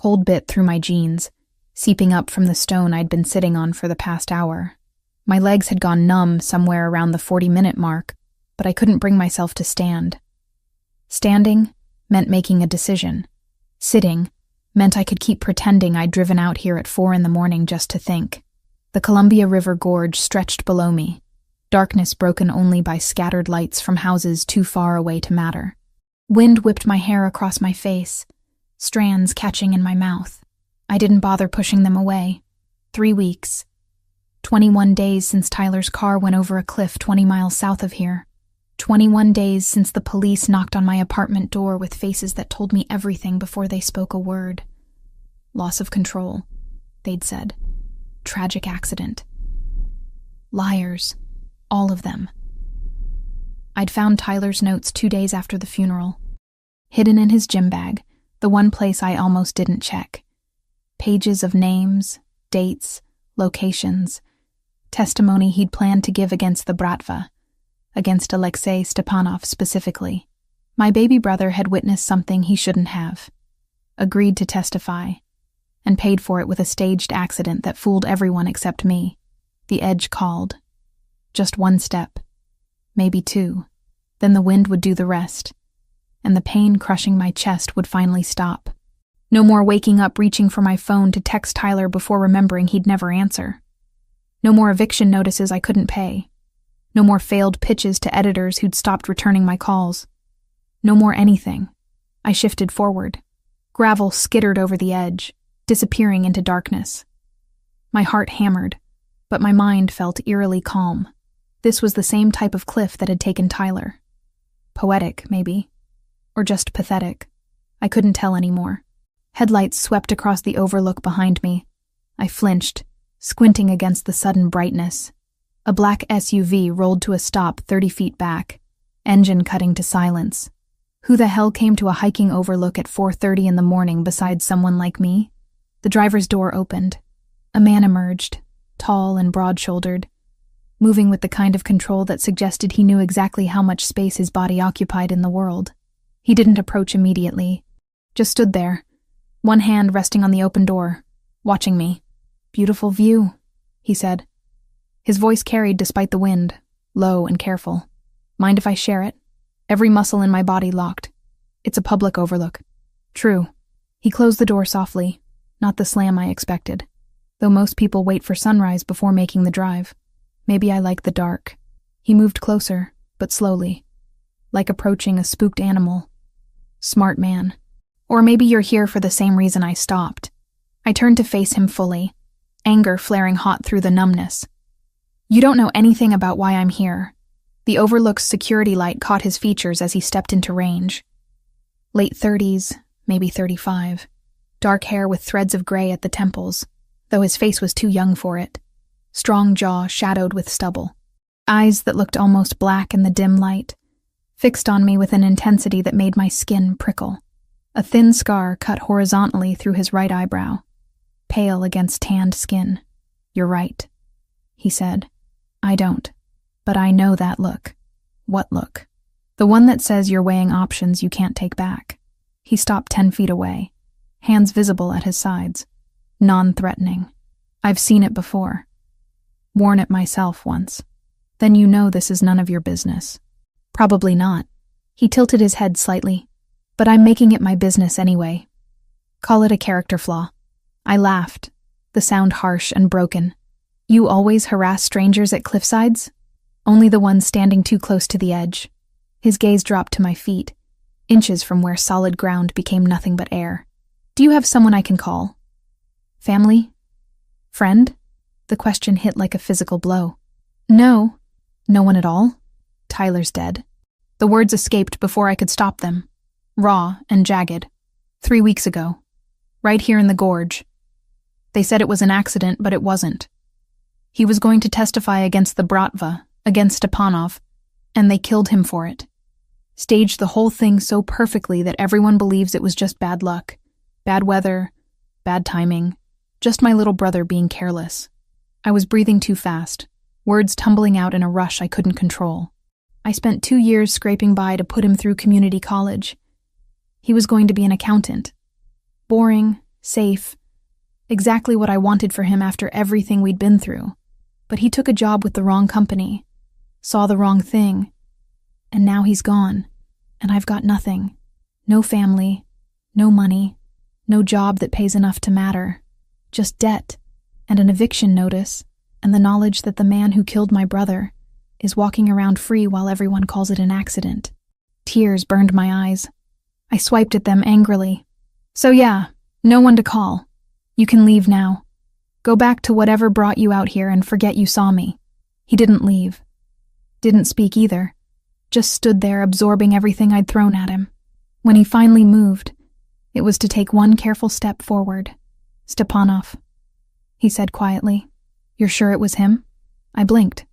cold bit through my jeans, seeping up from the stone I'd been sitting on for the past hour. My legs had gone numb somewhere around the 40-minute mark, but I couldn't bring myself to stand. Standing meant making a decision. Sitting meant I could keep pretending I'd driven out here at 4 a.m. just to think. The Columbia River Gorge stretched below me, darkness broken only by scattered lights from houses too far away to matter. Wind whipped my hair across my face, strands catching in my mouth. I didn't bother pushing them away. 3 weeks. 21 days since Tyler's car went over a cliff 20 miles south of here. 21 days since the police knocked on my apartment door with faces that told me everything before they spoke a word. Loss of control, they'd said. Tragic accident. Liars. All of them. I'd found Tyler's notes 2 days after the funeral. Hidden in his gym bag, the one place I almost didn't check. Pages of names, dates, locations, testimony he'd planned to give against the Bratva, against Alexei Stepanov specifically. My baby brother had witnessed something he shouldn't have, agreed to testify, and paid for it with a staged accident that fooled everyone except me. The edge called. Just 1 step, maybe 2, then the wind would do the rest, and the pain crushing my chest would finally stop. No more waking up reaching for my phone to text Tyler before remembering he'd never answer. No more eviction notices I couldn't pay. No more failed pitches to editors who'd stopped returning my calls. No more anything. I shifted forward. Gravel skittered over the edge, disappearing into darkness. My heart hammered, but my mind felt eerily calm. This was the same type of cliff that had taken Tyler. Poetic, maybe. Or just pathetic. I couldn't tell anymore. Headlights swept across the overlook behind me. I flinched, squinting against the sudden brightness. A black SUV rolled to a stop 30 feet back, engine cutting to silence. Who the hell came to a hiking overlook at 4:30 in the morning besides someone like me? The driver's door opened. A man emerged, tall and broad-shouldered, moving with the kind of control that suggested he knew exactly how much space his body occupied in the world. He didn't approach immediately, just stood there, one hand resting on the open door, watching me. "Beautiful view," he said. His voice carried despite the wind, low and careful. "Mind if I share it?" Every muscle in my body locked. "It's a public overlook." "True." He closed the door softly, not the slam I expected, though most people wait for sunrise before making the drive. Maybe I like the dark. He moved closer, but slowly, like approaching a spooked animal. Smart man. Or maybe you're here for the same reason I stopped. I turned to face him fully, anger flaring hot through the numbness. "You don't know anything about why I'm here." The overlook's security light caught his features as he stepped into range. Late 30s, maybe 35. Dark hair with threads of gray at the temples, though his face was too young for it. Strong jaw shadowed with stubble. Eyes that looked almost black in the dim light, fixed on me with an intensity that made my skin prickle. A thin scar cut horizontally through his right eyebrow, pale against tanned skin. "You're right," he said. "I don't. But I know that look." "What look?" "The one that says you're weighing options you can't take back." He stopped 10 feet away, hands visible at his sides, non-threatening. "I've seen it before. Worn it myself once." "Then you know this is none of your business." "Probably not." He tilted his head slightly. "But I'm making it my business anyway. Call it a character flaw." I laughed, the sound harsh and broken. "You always harass strangers at cliffsides?" "Only the ones standing too close to the edge." His gaze dropped to my feet, inches from where solid ground became nothing but air. "Do you have someone I can call? Family? Friend?" The question hit like a physical blow. "No." "No one at all?" "Tyler's dead." The words escaped before I could stop them, raw and jagged. 3 weeks ago. Right here in the gorge. They said it was an accident, but it wasn't. He was going to testify against the Bratva, against Stepanov, and they killed him for it. Staged the whole thing so perfectly that everyone believes it was just bad luck, bad weather, bad timing, just my little brother being careless. I was breathing too fast, words tumbling out in a rush I couldn't control. I spent 2 years scraping by to put him through community college. He was going to be an accountant. Boring, safe, exactly what I wanted for him after everything we'd been through. But he took a job with the wrong company, saw the wrong thing, and now he's gone, and I've got nothing. No family, no money, no job that pays enough to matter, just debt and an eviction notice and the knowledge that the man who killed my brother is walking around free while everyone calls it an accident. Tears burned my eyes. I swiped at them angrily. So yeah, no one to call. You can leave now. Go back to whatever brought you out here and forget you saw me. He didn't leave. Didn't speak either. Just stood there absorbing everything I'd thrown at him. When he finally moved, it was to take one careful step forward. Stepanov, he said quietly. You're sure it was him? I blinked.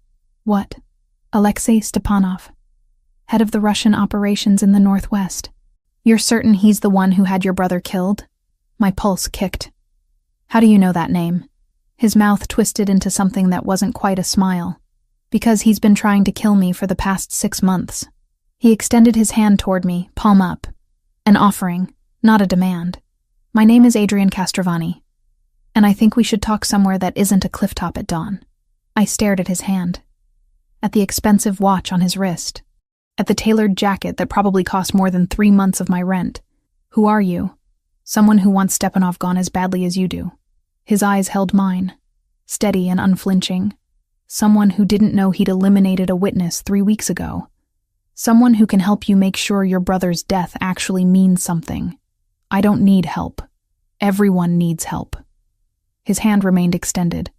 What? Alexei Stepanov, head of the Russian operations in the Northwest. You're certain he's the one who had your brother killed? My pulse kicked. How do you know that name? His mouth twisted into something that wasn't quite a smile. Because he's been trying to kill me for the past 6 months. He extended his hand toward me, palm up. An offering, not a demand. My name is Adrian Castrovani, and I think we should talk somewhere that isn't a clifftop at dawn. I stared at his hand, at the expensive watch on his wrist, at the tailored jacket that probably cost more than 3 months of my rent. Who are you? Someone who wants Stepanov gone as badly as you do. His eyes held mine, steady and unflinching. Someone who didn't know he'd eliminated a witness 3 weeks ago. Someone who can help you make sure your brother's death actually means something. I don't need help. Everyone needs help. His hand remained extended.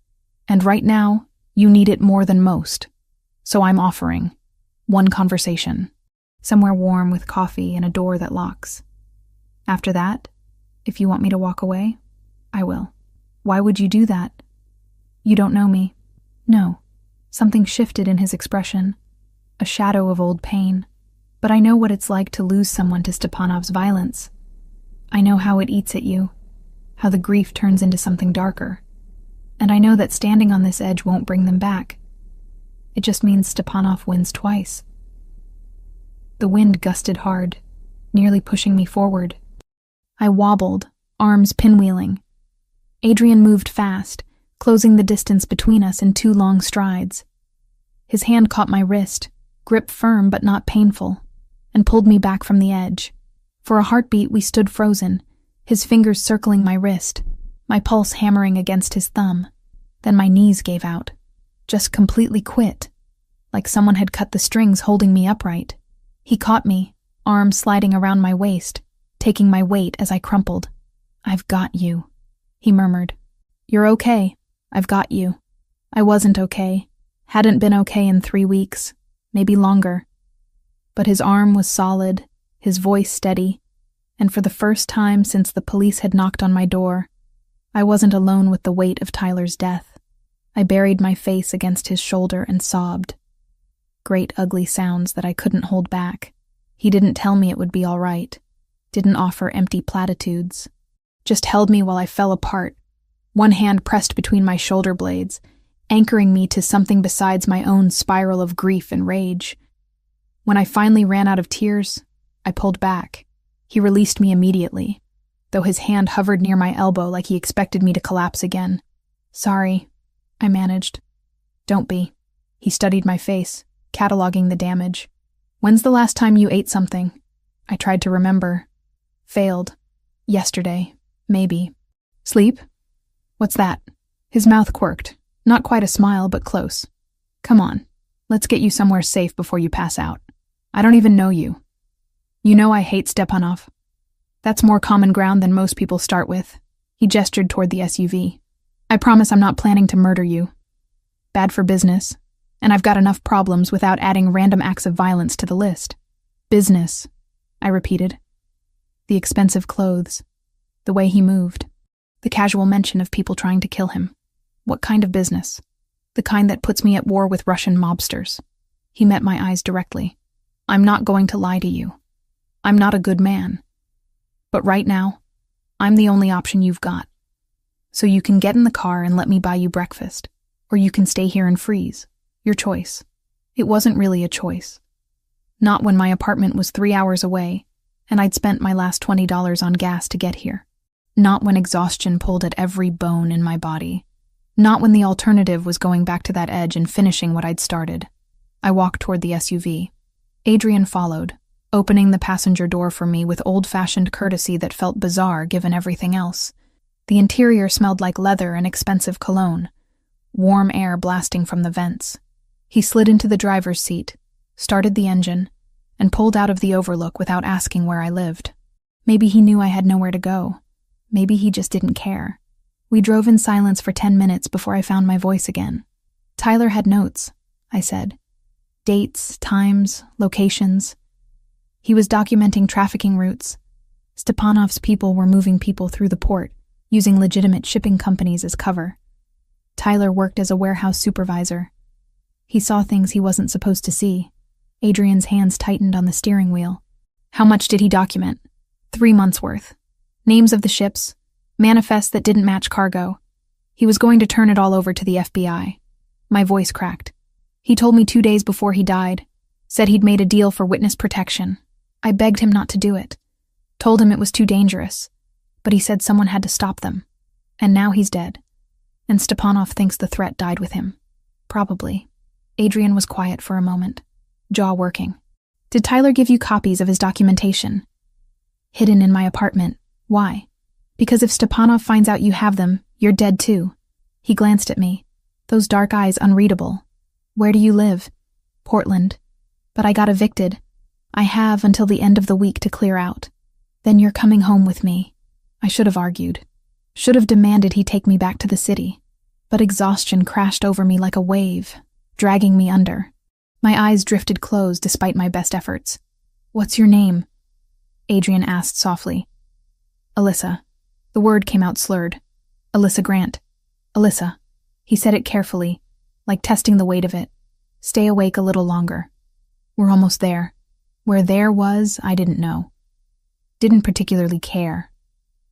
And right now, you need it more than most. So I'm offering one conversation. Somewhere warm with coffee and a door that locks. After that, if you want me to walk away, I will. Why would you do that? You don't know me. No. Something shifted in his expression. A shadow of old pain. But I know what it's like to lose someone to Stepanov's violence. I know how it eats at you, how the grief turns into something darker. And I know that standing on this edge won't bring them back. It just means Stepanov wins twice. The wind gusted hard, nearly pushing me forward. I wobbled, arms pinwheeling. Adrian moved fast, closing the distance between us in 2 long strides. His hand caught my wrist, grip firm but not painful, and pulled me back from the edge. For a heartbeat, we stood frozen, his fingers circling my wrist, my pulse hammering against his thumb. Then my knees gave out, just completely quit, like someone had cut the strings holding me upright. He caught me, arms sliding around my waist, taking my weight as I crumpled. I've got you, he murmured. You're okay. I've got you. I wasn't okay. Hadn't been okay in 3 weeks, maybe longer. But his arm was solid, his voice steady, and for the first time since the police had knocked on my door, I wasn't alone with the weight of Tyler's death. I buried my face against his shoulder and sobbed. Great ugly sounds that I couldn't hold back. He didn't tell me it would be all right, didn't offer empty platitudes, just held me while I fell apart, one hand pressed between my shoulder blades, anchoring me to something besides my own spiral of grief and rage. When I finally ran out of tears, I pulled back. He released me immediately, though his hand hovered near my elbow like he expected me to collapse again. Sorry, I managed. Don't be. He studied my face, cataloging the damage. When's the last time you ate something? I tried to remember. Failed. Yesterday. Maybe. Sleep? What's that? His mouth quirked. Not quite a smile, but close. Come on. Let's get you somewhere safe before you pass out. I don't even know you. You know I hate Stepanov. That's more common ground than most people start with. He gestured toward the SUV. I promise I'm not planning to murder you. Bad for business, and I've got enough problems without adding random acts of violence to the list. Business, I repeated. The expensive clothes, the way he moved, the casual mention of people trying to kill him. What kind of business? The kind that puts me at war with Russian mobsters. He met my eyes directly. I'm not going to lie to you. I'm not a good man. But right now, I'm the only option you've got. So you can get in the car and let me buy you breakfast, or you can stay here and freeze. Your choice. It wasn't really a choice. Not when my apartment was 3 hours away, and I'd spent my last $20 on gas to get here. Not when exhaustion pulled at every bone in my body. Not when the alternative was going back to that edge and finishing what I'd started. I walked toward the SUV. Adrian followed, opening the passenger door for me with old-fashioned courtesy that felt bizarre given everything else. The interior smelled like leather and expensive cologne, warm air blasting from the vents. He slid into the driver's seat, started the engine, and pulled out of the overlook without asking where I lived. Maybe he knew I had nowhere to go. Maybe he just didn't care. We drove in silence for 10 minutes before I found my voice again. Tyler had notes, I said. Dates, times, locations. He was documenting trafficking routes. Stepanov's people were moving people through the port, using legitimate shipping companies as cover. Tyler worked as a warehouse supervisor. He saw things he wasn't supposed to see. Adrian's hands tightened on the steering wheel. How much did he document? 3 months' worth. Names of the ships, manifests that didn't match cargo. He was going to turn it all over to the FBI. My voice cracked. He told me 2 days before he died, said he'd made a deal for witness protection. I begged him not to do it, told him it was too dangerous, but he said someone had to stop them. And now he's dead. And Stepanov thinks the threat died with him. Probably. Adrian was quiet for a moment, jaw working. Did Tyler give you copies of his documentation? Hidden in my apartment. Why? Because if Stepanov finds out you have them, you're dead too. He glanced at me, those dark eyes unreadable. Where do you live? Portland. But I got evicted. I have until the end of the week to clear out. Then you're coming home with me. I should have argued. Should have demanded he take me back to the city. But exhaustion crashed over me like a wave, dragging me under. My eyes drifted closed despite my best efforts. What's your name? Adrian asked softly. Alyssa. The word came out slurred. Alyssa Grant. Alyssa. He said it carefully, like testing the weight of it. Stay awake a little longer. We're almost there. Where there was, I didn't know. Didn't particularly care.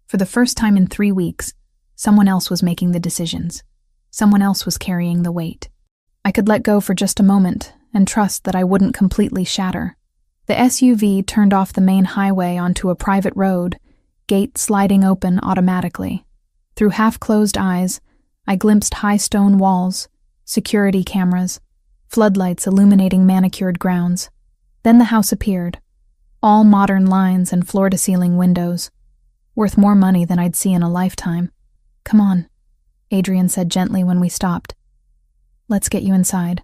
For the first time in 3 weeks, someone else was making the decisions. Someone else was carrying the weight. I could let go for just a moment and trust that I wouldn't completely shatter. The SUV turned off the main highway onto a private road, gate sliding open automatically. Through half-closed eyes, I glimpsed high stone walls, security cameras, floodlights illuminating manicured grounds. Then the house appeared, all modern lines and floor-to-ceiling windows, worth more money than I'd see in a lifetime. Come on, Adrian said gently when we stopped. Let's get you inside.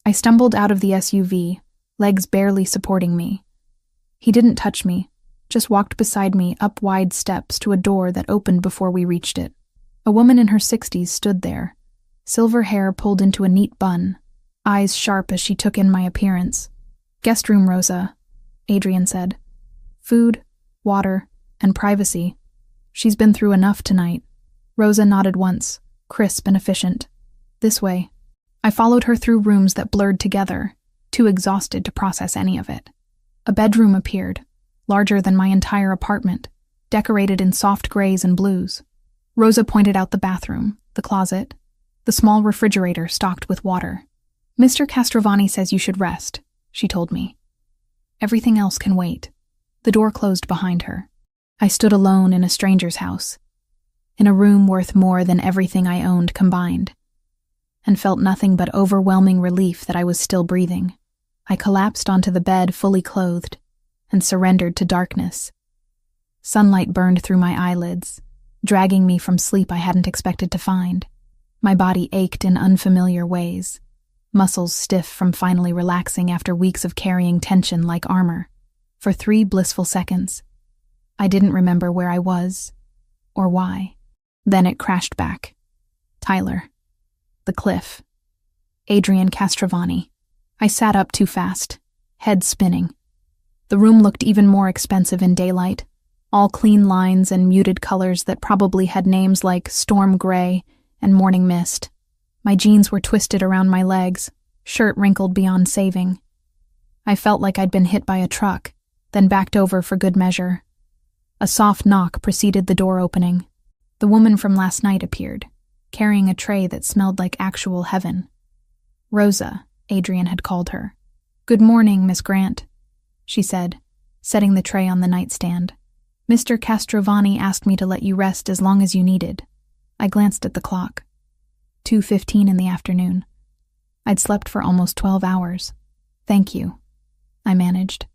I stumbled out of the SUV, legs barely supporting me. He didn't touch me, just walked beside me up wide steps to a door that opened before we reached it. A woman in her 60s stood there, silver hair pulled into a neat bun, eyes sharp as she took in my appearance. Guest room, Rosa, Adrian said. Food, water, and privacy. She's been through enough tonight. Rosa nodded once, crisp and efficient. This way. I followed her through rooms that blurred together, too exhausted to process any of it. A bedroom appeared, larger than my entire apartment, decorated in soft grays and blues. Rosa pointed out the bathroom, the closet, the small refrigerator stocked with water. Mr. Castrovani says you should rest, she told me. Everything else can wait. The door closed behind her. I stood alone in a stranger's house, in a room worth more than everything I owned combined, and felt nothing but overwhelming relief that I was still breathing. I collapsed onto the bed fully clothed and surrendered to darkness. Sunlight burned through my eyelids, dragging me from sleep I hadn't expected to find. My body ached in unfamiliar ways, muscles stiff from finally relaxing after weeks of carrying tension like armor. For 3 blissful seconds, I didn't remember where I was or why. Then it crashed back. Tyler. The cliff. Adrian Castrovani. I sat up too fast, head spinning. The room looked even more expensive in daylight, all clean lines and muted colors that probably had names like storm gray and morning mist. My jeans were twisted around my legs, shirt wrinkled beyond saving. I felt like I'd been hit by a truck, then backed over for good measure. A soft knock preceded the door opening. The woman from last night appeared, carrying a tray that smelled like actual heaven. Rosa, Adrian had called her. Good morning, Miss Grant, she said, setting the tray on the nightstand. Mr. Castrovani asked me to let you rest as long as you needed. I glanced at the clock. 2:15 in the afternoon. I'd slept for almost 12 hours. Thank you, I managed,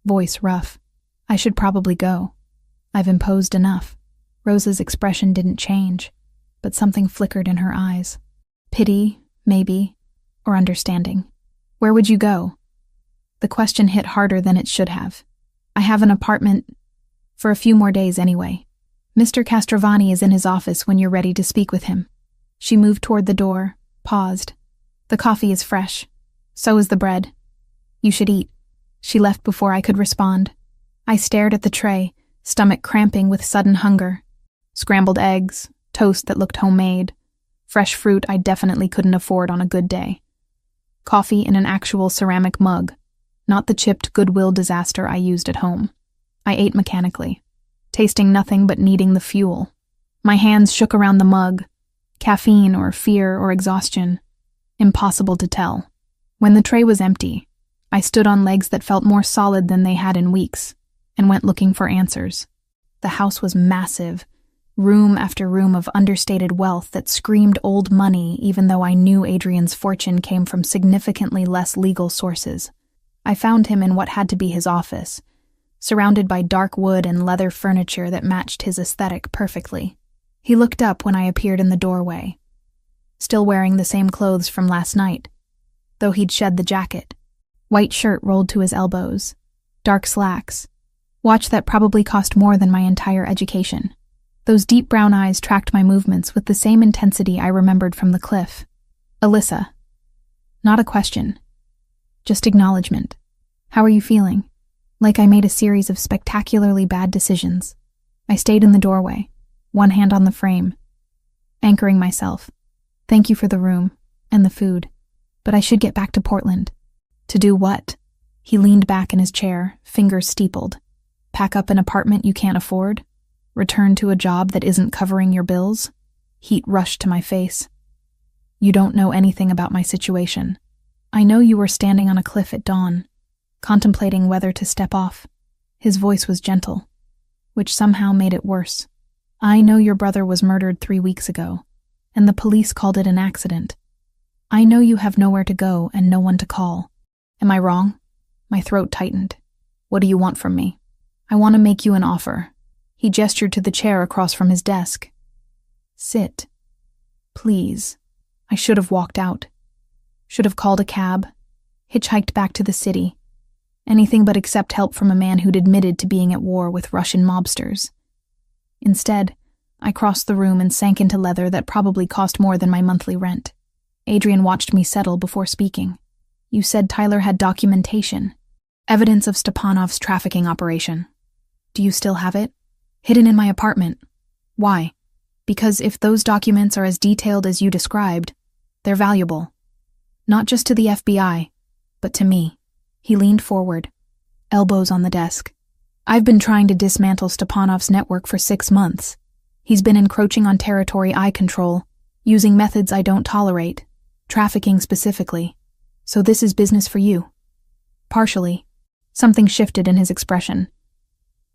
voice rough. I should probably go. I've imposed enough. Rosa's expression didn't change, but something flickered in her eyes. Pity, maybe, or understanding. Where would you go? The question hit harder than it should have. I have an apartment for a few more days anyway. Mr. Castrovani is in his office when you're ready to speak with him. She moved toward the door, paused. The coffee is fresh. So is the bread. You should eat. She left before I could respond. I stared at the tray, stomach cramping with sudden hunger. Scrambled eggs, toast that looked homemade, fresh fruit I definitely couldn't afford on a good day. Coffee in an actual ceramic mug, not the chipped Goodwill disaster I used at home. I ate mechanically, tasting nothing but needing the fuel. My hands shook around the mug. Caffeine or fear or exhaustion. Impossible to tell. When the tray was empty, I stood on legs that felt more solid than they had in weeks, and went looking for answers. The house was massive, room after room of understated wealth that screamed old money, even though I knew Adrian's fortune came from significantly less legal sources. I found him in what had to be his office, surrounded by dark wood and leather furniture that matched his aesthetic perfectly. He looked up when I appeared in the doorway, still wearing the same clothes from last night, though he'd shed the jacket. White shirt rolled to his elbows, dark slacks, watch that probably cost more than my entire education. Those deep brown eyes tracked my movements with the same intensity I remembered from the cliff. Alyssa. Not a question. Just acknowledgement. How are you feeling? Like I made a series of spectacularly bad decisions. I stayed in the doorway, one hand on the frame, anchoring myself. Thank you for the room and the food, but I should get back to Portland. To do what? He leaned back in his chair, fingers steepled. Pack up an apartment you can't afford? Return to a job that isn't covering your bills? Heat rushed to my face. You don't know anything about my situation. I know you were standing on a cliff at dawn, contemplating whether to step off. His voice was gentle, which somehow made it worse. I know your brother was murdered 3 weeks ago, and the police called it an accident. I know you have nowhere to go and no one to call. Am I wrong? My throat tightened. What do you want from me? I want to make you an offer. He gestured to the chair across from his desk. Sit. Please. I should have walked out. Should have called a cab, hitchhiked back to the city. Anything but accept help from a man who'd admitted to being at war with Russian mobsters. Instead, I crossed the room and sank into leather that probably cost more than my monthly rent. Adrian watched me settle before speaking. You said Tyler had documentation, evidence of Stepanov's trafficking operation. Do you still have it? Hidden in my apartment. Why? Because if those documents are as detailed as you described, they're valuable. Not just to the FBI, but to me. He leaned forward, elbows on the desk. I've been trying to dismantle Stepanov's network for 6 months. He's been encroaching on territory I control, using methods I don't tolerate, trafficking specifically. So this is business for you. Partially. Something shifted in his expression.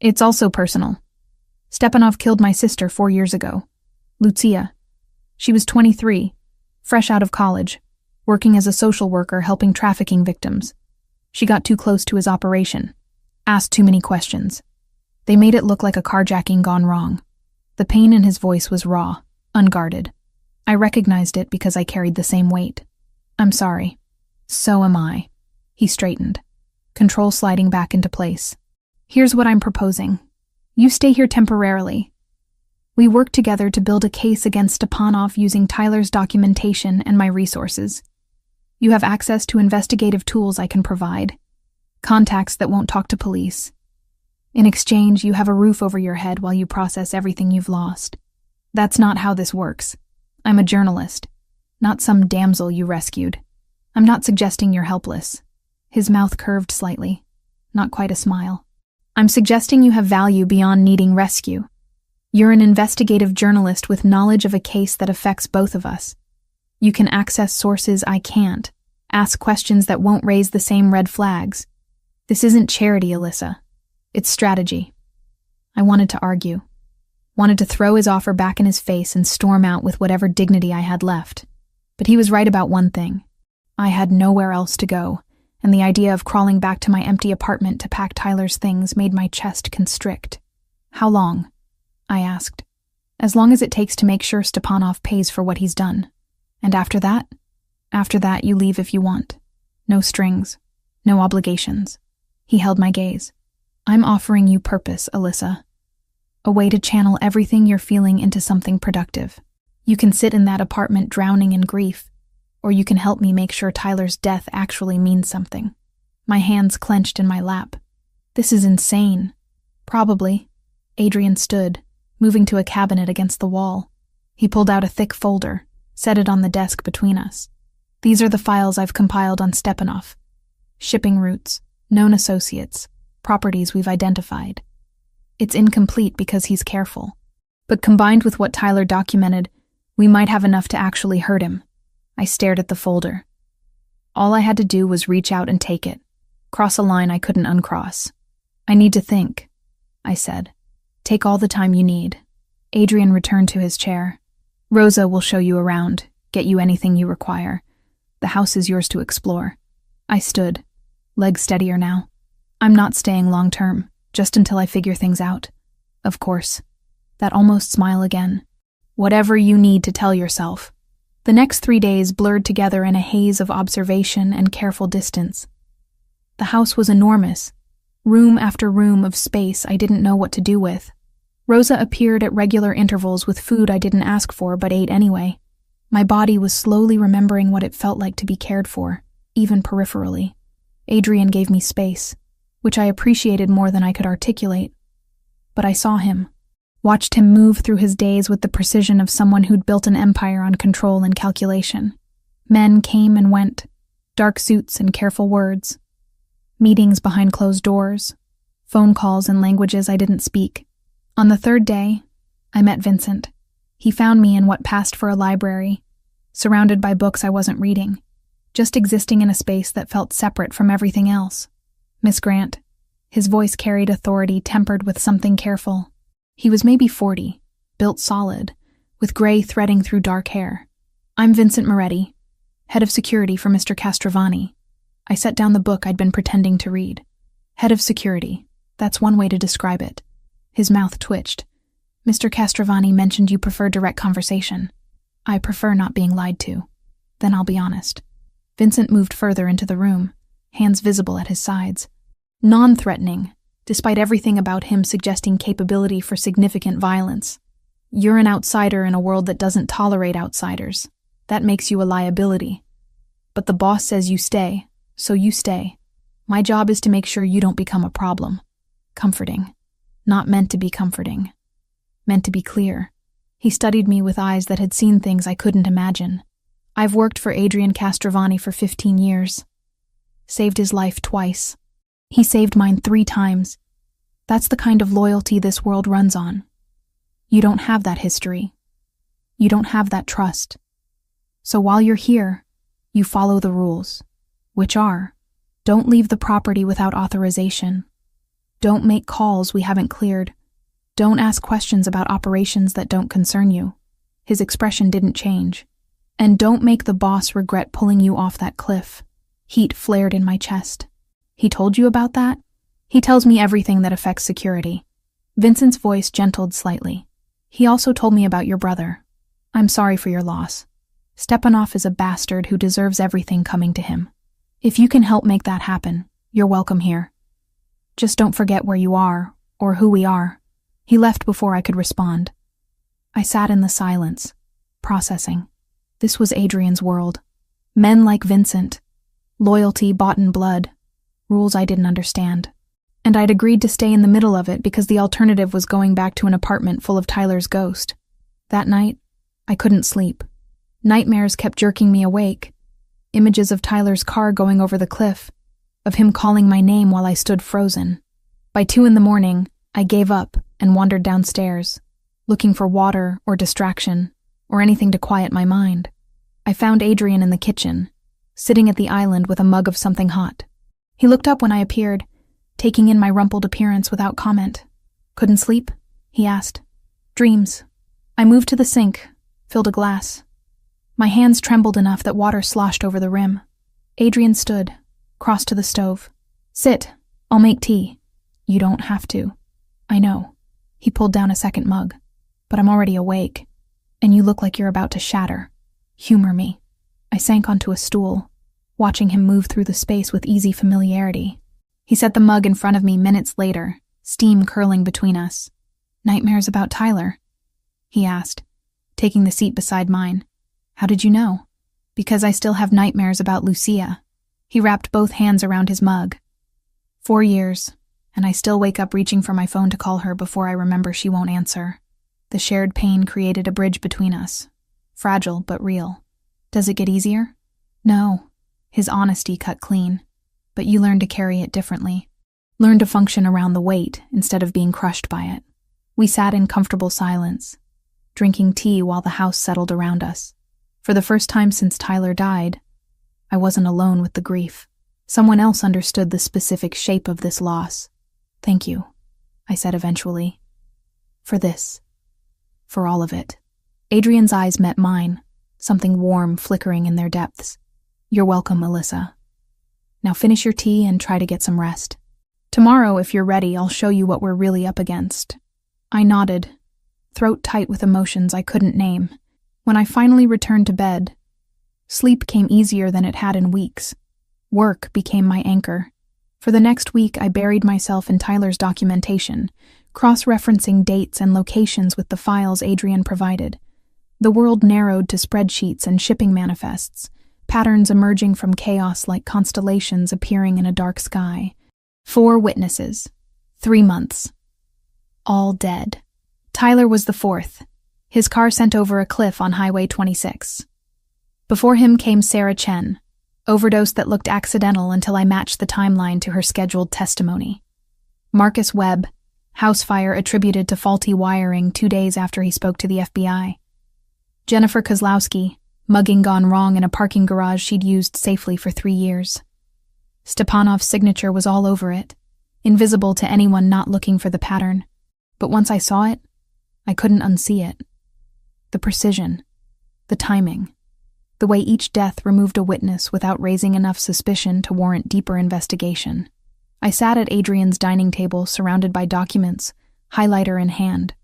It's also personal. Stepanov killed my sister 4 years ago, Lucia. She was 23, fresh out of college, working as a social worker helping trafficking victims. She got too close to his operation, asked too many questions. They made it look like a carjacking gone wrong. The pain in his voice was raw, unguarded. I recognized it because I carried the same weight. I'm sorry. So am I. He straightened, control sliding back into place. Here's what I'm proposing. You stay here temporarily. We work together to build a case against Stepanov using Tyler's documentation and my resources. You have access to investigative tools I can provide, contacts that won't talk to police. In exchange, you have a roof over your head while you process everything you've lost. That's not how this works. I'm a journalist, not some damsel you rescued. I'm not suggesting you're helpless. His mouth curved slightly, not quite a smile. I'm suggesting you have value beyond needing rescue. You're an investigative journalist with knowledge of a case that affects both of us. You can access sources I can't, ask questions that won't raise the same red flags. This isn't charity, Alyssa. It's strategy. I wanted to argue, wanted to throw his offer back in his face and storm out with whatever dignity I had left. But he was right about one thing. I had nowhere else to go, and the idea of crawling back to my empty apartment to pack Tyler's things made my chest constrict. "How long?" I asked. "As long as it takes to make sure Stepanov pays for what he's done. And after that? After that, you leave if you want. No strings. No obligations." He held my gaze. "I'm offering you purpose, Alyssa. A way to channel everything you're feeling into something productive. You can sit in that apartment drowning in grief, or you can help me make sure Tyler's death actually means something." My hands clenched in my lap. "This is insane." "Probably." Adrian stood, moving to a cabinet against the wall. He pulled out a thick folder, set it on the desk between us. "These are the files I've compiled on Stepanov. Shipping routes, known associates, properties we've identified. It's incomplete because he's careful. But combined with what Tyler documented, we might have enough to actually hurt him." I stared at the folder. All I had to do was reach out and take it, cross a line I couldn't uncross. "I need to think," I said. "Take all the time you need." Adrian returned to his chair. "Rosa will show you around, get you anything you require. The house is yours to explore." I stood, legs steadier now. "I'm not staying long term, just until I figure things out." "Of course." That almost smile again. "Whatever you need to tell yourself." The next 3 days blurred together in a haze of observation and careful distance. The house was enormous, room after room of space I didn't know what to do with. Rosa appeared at regular intervals with food I didn't ask for but ate anyway. My body was slowly remembering what it felt like to be cared for, even peripherally. Adrian gave me space, which I appreciated more than I could articulate. But I saw him, watched him move through his days with the precision of someone who'd built an empire on control and calculation. Men came and went, dark suits and careful words. Meetings behind closed doors, phone calls in languages I didn't speak. On the 3rd day, I met Vincent. He found me in what passed for a library, surrounded by books I wasn't reading, just existing in a space that felt separate from everything else. "Miss Grant." His voice carried authority tempered with something careful. He was maybe 40, built solid, with gray threading through dark hair. "I'm Vincent Moretti, head of security for Mr. Castrovani." I set down the book I'd been pretending to read. "Head of security, that's one way to describe it." His mouth twitched. "Mr. Castrovani mentioned you prefer direct conversation." "I prefer not being lied to. Then I'll be honest." Vincent moved further into the room, hands visible at his sides. Non-threatening, despite everything about him suggesting capability for significant violence. "You're an outsider in a world that doesn't tolerate outsiders. That makes you a liability. But the boss says you stay, so you stay. My job is to make sure you don't become a problem." Comforting. Not meant to be comforting. Meant to be clear. He studied me with eyes that had seen things I couldn't imagine. "I've worked for Adrian Castrovani for 15 years. Saved his life twice. He saved mine 3 times. That's the kind of loyalty this world runs on. You don't have that history. You don't have that trust. So while you're here, you follow the rules, which are, don't leave the property without authorization. Don't make calls we haven't cleared. Don't ask questions about operations that don't concern you." His expression didn't change. "And don't make the boss regret pulling you off that cliff." Heat flared in my chest. "He told you about that?" "He tells me everything that affects security." Vincent's voice gentled slightly. "He also told me about your brother. I'm sorry for your loss. Stepanov is a bastard who deserves everything coming to him. If you can help make that happen, you're welcome here. Just don't forget where you are, or who we are." He left before I could respond. I sat in the silence, processing. This was Adrian's world. Men like Vincent. Loyalty bought in blood. Rules I didn't understand. And I'd agreed to stay in the middle of it because the alternative was going back to an apartment full of Tyler's ghost. That night, I couldn't sleep. Nightmares kept jerking me awake. Images of Tyler's car going over the cliff, of him calling my name while I stood frozen. By 2 a.m, I gave up and wandered downstairs, looking for water or distraction, or anything to quiet my mind. I found Adrian in the kitchen, sitting at the island with a mug of something hot. He looked up when I appeared, taking in my rumpled appearance without comment. Couldn't sleep? He asked. Dreams. I moved to the sink, filled a glass. My hands trembled enough that water sloshed over the rim. Adrian stood, crossed to the stove. Sit. I'll make tea. You don't have to. I know. He pulled down a second mug. But I'm already awake. And you look like you're about to shatter. Humor me. I sank onto a stool, watching him move through the space with easy familiarity. He set the mug in front of me minutes later, steam curling between us. Nightmares about Tyler? He asked, taking the seat beside mine. How did you know? Because I still have nightmares about Lucia. He wrapped both hands around his mug. 4 years, and I still wake up reaching for my phone to call her before I remember she won't answer. The shared pain created a bridge between us. Fragile, but real. Does it get easier? No. His honesty cut clean. But you learn to carry it differently. Learn to function around the weight instead of being crushed by it. We sat in comfortable silence, drinking tea while the house settled around us. For the first time since Tyler died, I wasn't alone with the grief. Someone else understood the specific shape of this loss. Thank you, I said eventually. For this. For all of it. Adrian's eyes met mine, something warm flickering in their depths. You're welcome, Melissa. Now finish your tea and try to get some rest. Tomorrow, if you're ready, I'll show you what we're really up against. I nodded, throat tight with emotions I couldn't name. When I finally returned to bed, sleep came easier than it had in weeks. Work became my anchor. For the next week, I buried myself in Tyler's documentation, cross-referencing dates and locations with the files Adrian provided. The world narrowed to spreadsheets and shipping manifests, patterns emerging from chaos like constellations appearing in a dark sky. 4 witnesses. 3 months. All dead. Tyler was the 4th. His car sent over a cliff on Highway 26. Before him came Sarah Chen, overdose that looked accidental until I matched the timeline to her scheduled testimony. Marcus Webb, house fire attributed to faulty wiring 2 days after he spoke to the FBI. Jennifer Kozlowski, mugging gone wrong in a parking garage she'd used safely for 3 years. Stepanov's signature was all over it, invisible to anyone not looking for the pattern. But once I saw it, I couldn't unsee it. The precision, the timing, the way each death removed a witness without raising enough suspicion to warrant deeper investigation. I sat at Adrian's dining table surrounded by documents, highlighter in hand.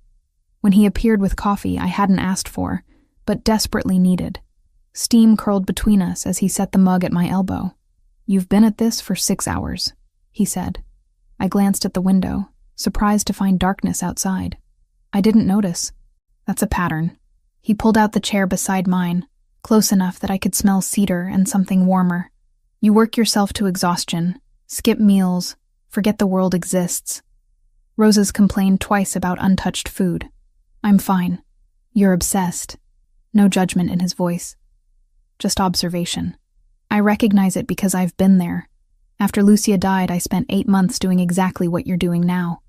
When he appeared with coffee I hadn't asked for, but desperately needed. Steam curled between us as he set the mug at my elbow. You've been at this for 6 hours, he said. I glanced at the window, surprised to find darkness outside. I didn't notice. That's a pattern. He pulled out the chair beside mine, close enough that I could smell cedar and something warmer. You work yourself to exhaustion, skip meals, forget the world exists. Roses complained twice about untouched food. I'm fine. You're obsessed. No judgment in his voice. Just observation. I recognize it because I've been there. After Lucia died, I spent 8 months doing exactly what you're doing now.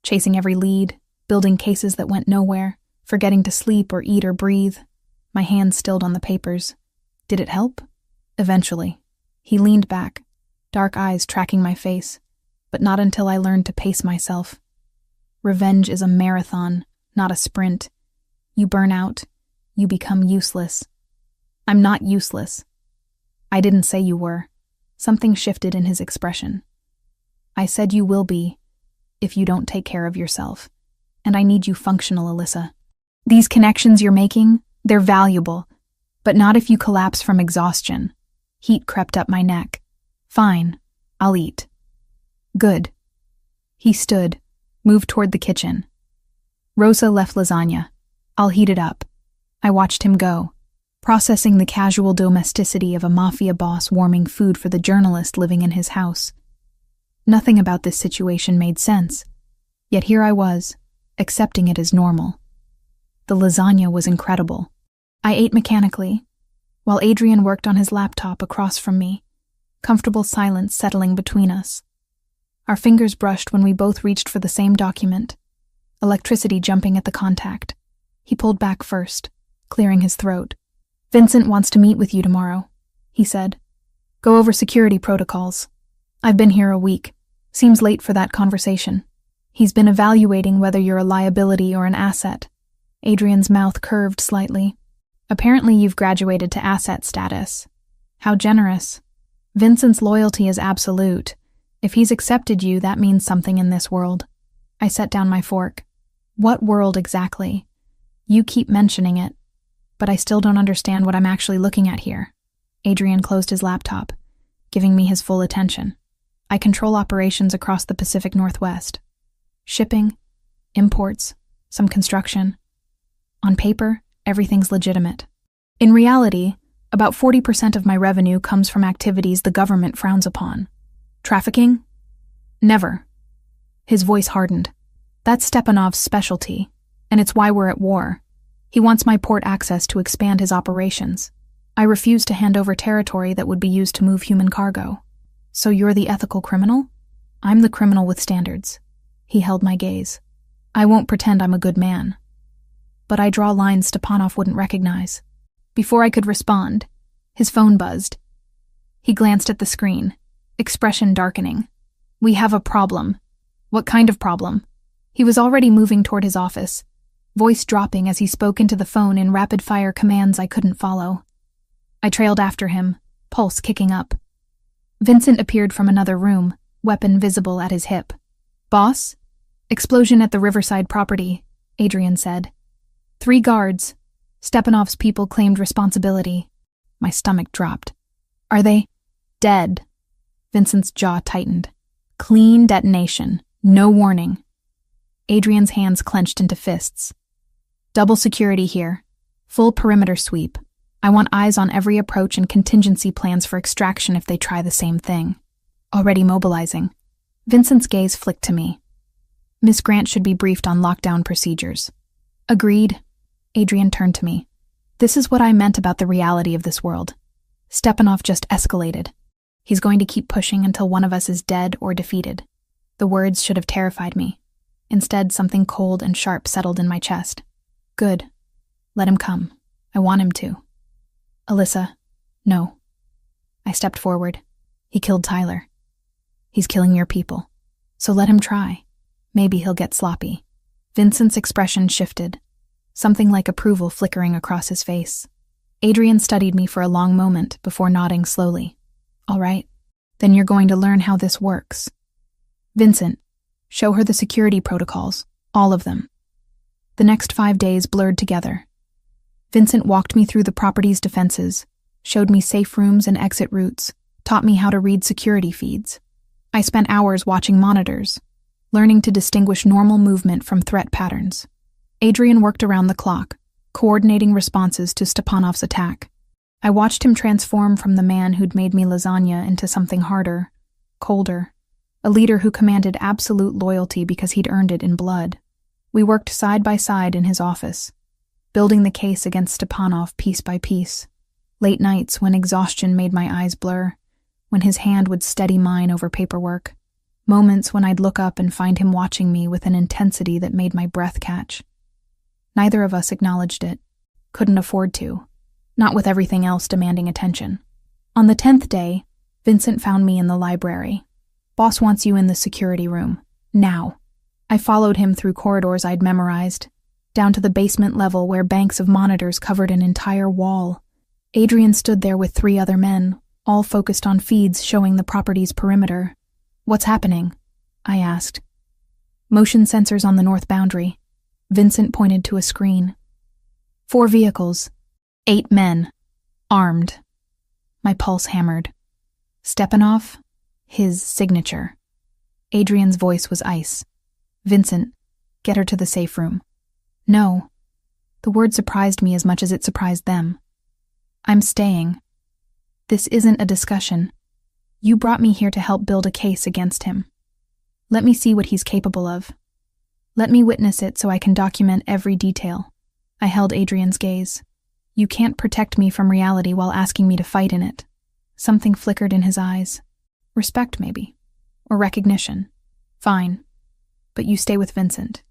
Chasing every lead, building cases that went nowhere, forgetting to sleep or eat or breathe. My hands stilled on the papers. Did it help? Eventually. He leaned back, dark eyes tracking my face, but not until I learned to pace myself. Revenge is a marathon, not a sprint. You burn out, you become useless. I'm not useless. I didn't say you were. Something shifted in his expression. I said you will be, if you don't take care of yourself. And I need you functional, Alyssa. These connections you're making, they're valuable, but not if you collapse from exhaustion. Heat crept up my neck. Fine, I'll eat. Good. He stood, moved toward the kitchen. Rosa left lasagna. I'll heat it up. I watched him go, processing the casual domesticity of a mafia boss warming food for the journalist living in his house. Nothing about this situation made sense, yet here I was, accepting it as normal. The lasagna was incredible. I ate mechanically, while Adrian worked on his laptop across from me, comfortable silence settling between us. Our fingers brushed when we both reached for the same document, electricity jumping at the contact. He pulled back first, clearing his throat. Vincent wants to meet with you tomorrow, he said. Go over security protocols. I've been here a week. Seems late for that conversation. He's been evaluating whether you're a liability or an asset. Adrian's mouth curved slightly. Apparently you've graduated to asset status. How generous. Vincent's loyalty is absolute. If he's accepted you, that means something in this world. I set down my fork. What world exactly? You keep mentioning it, but I still don't understand what I'm actually looking at here. Adrian closed his laptop, giving me his full attention. I control operations across the Pacific Northwest. Shipping, imports, some construction. On paper, everything's legitimate. In reality, about 40% of my revenue comes from activities the government frowns upon. Trafficking? Never. His voice hardened. That's Stepanov's specialty, and it's why we're at war. He wants my port access to expand his operations. I refuse to hand over territory that would be used to move human cargo. So you're the ethical criminal? I'm the criminal with standards. He held my gaze. I won't pretend I'm a good man. But I draw lines Stepanov wouldn't recognize. Before I could respond, his phone buzzed. He glanced at the screen, expression darkening. We have a problem. What kind of problem? He was already moving toward his office, voice dropping as he spoke into the phone in rapid-fire commands I couldn't follow. I trailed after him, pulse kicking up. Vincent appeared from another room, weapon visible at his hip. Boss? Explosion at the Riverside property, Adrian said. 3 guards. Stepanov's people claimed responsibility. My stomach dropped. Are they dead? Vincent's jaw tightened. Clean detonation. No warning. Adrian's hands clenched into fists. Double security here. Full perimeter sweep. I want eyes on every approach and contingency plans for extraction if they try the same thing. Already mobilizing. Vincent's gaze flicked to me. Miss Grant should be briefed on lockdown procedures. Agreed. Adrian turned to me. This is what I meant about the reality of this world. Stepanov just escalated. He's going to keep pushing until one of us is dead or defeated. The words should have terrified me. Instead, something cold and sharp settled in my chest. Good. Let him come. I want him to. Alyssa, no. I stepped forward. He killed Tyler. He's killing your people. So let him try. Maybe he'll get sloppy. Vincent's expression shifted, something like approval flickering across his face. Adrian studied me for a long moment before nodding slowly. All right, then you're going to learn how this works. Vincent, show her the security protocols, all of them. The next 5 days blurred together. Vincent walked me through the property's defenses, showed me safe rooms and exit routes, taught me how to read security feeds. I spent hours watching monitors, learning to distinguish normal movement from threat patterns. Adrian worked around the clock, coordinating responses to Stepanov's attack. I watched him transform from the man who'd made me lasagna into something harder, colder, a leader who commanded absolute loyalty because he'd earned it in blood. We worked side by side in his office, building the case against Stepanov piece by piece. Late nights when exhaustion made my eyes blur, when his hand would steady mine over paperwork. Moments when I'd look up and find him watching me with an intensity that made my breath catch. Neither of us acknowledged it. Couldn't afford to. Not with everything else demanding attention. On the 10th day, Vincent found me in the library. Boss wants you in the security room. Now. I followed him through corridors I'd memorized, down to the basement level where banks of monitors covered an entire wall. Adrian stood there with 3 other men, all focused on feeds showing the property's perimeter. What's happening? I asked. Motion sensors on the north boundary. Vincent pointed to a screen. 4 vehicles. 8 men. Armed. My pulse hammered. Stepanov? His signature. Adrian's voice was ice. Vincent, get her to the safe room. No. The word surprised me as much as it surprised them. I'm staying. This isn't a discussion. You brought me here to help build a case against him. Let me see what he's capable of. Let me witness it so I can document every detail. I held Adrian's gaze. You can't protect me from reality while asking me to fight in it. Something flickered in his eyes. Respect, maybe. Or recognition. Fine. But you stay with Vincent.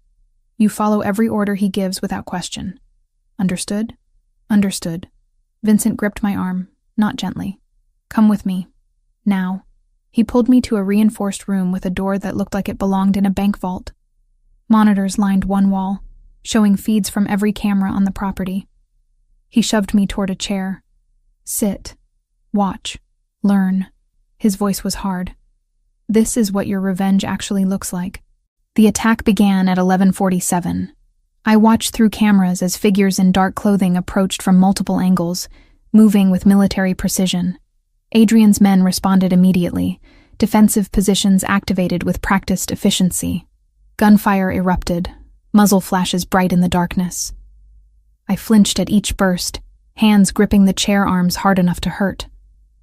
You follow every order he gives without question. Understood? Understood. Vincent gripped my arm, not gently. Come with me. Now. He pulled me to a reinforced room with a door that looked like it belonged in a bank vault. Monitors lined one wall, showing feeds from every camera on the property. He shoved me toward a chair. Sit. Watch. Learn. His voice was hard. This is what your revenge actually looks like. The attack began at 11:47. I watched through cameras as figures in dark clothing approached from multiple angles, moving with military precision. Adrian's men responded immediately, defensive positions activated with practiced efficiency. Gunfire erupted, muzzle flashes bright in the darkness. I flinched at each burst, hands gripping the chair arms hard enough to hurt.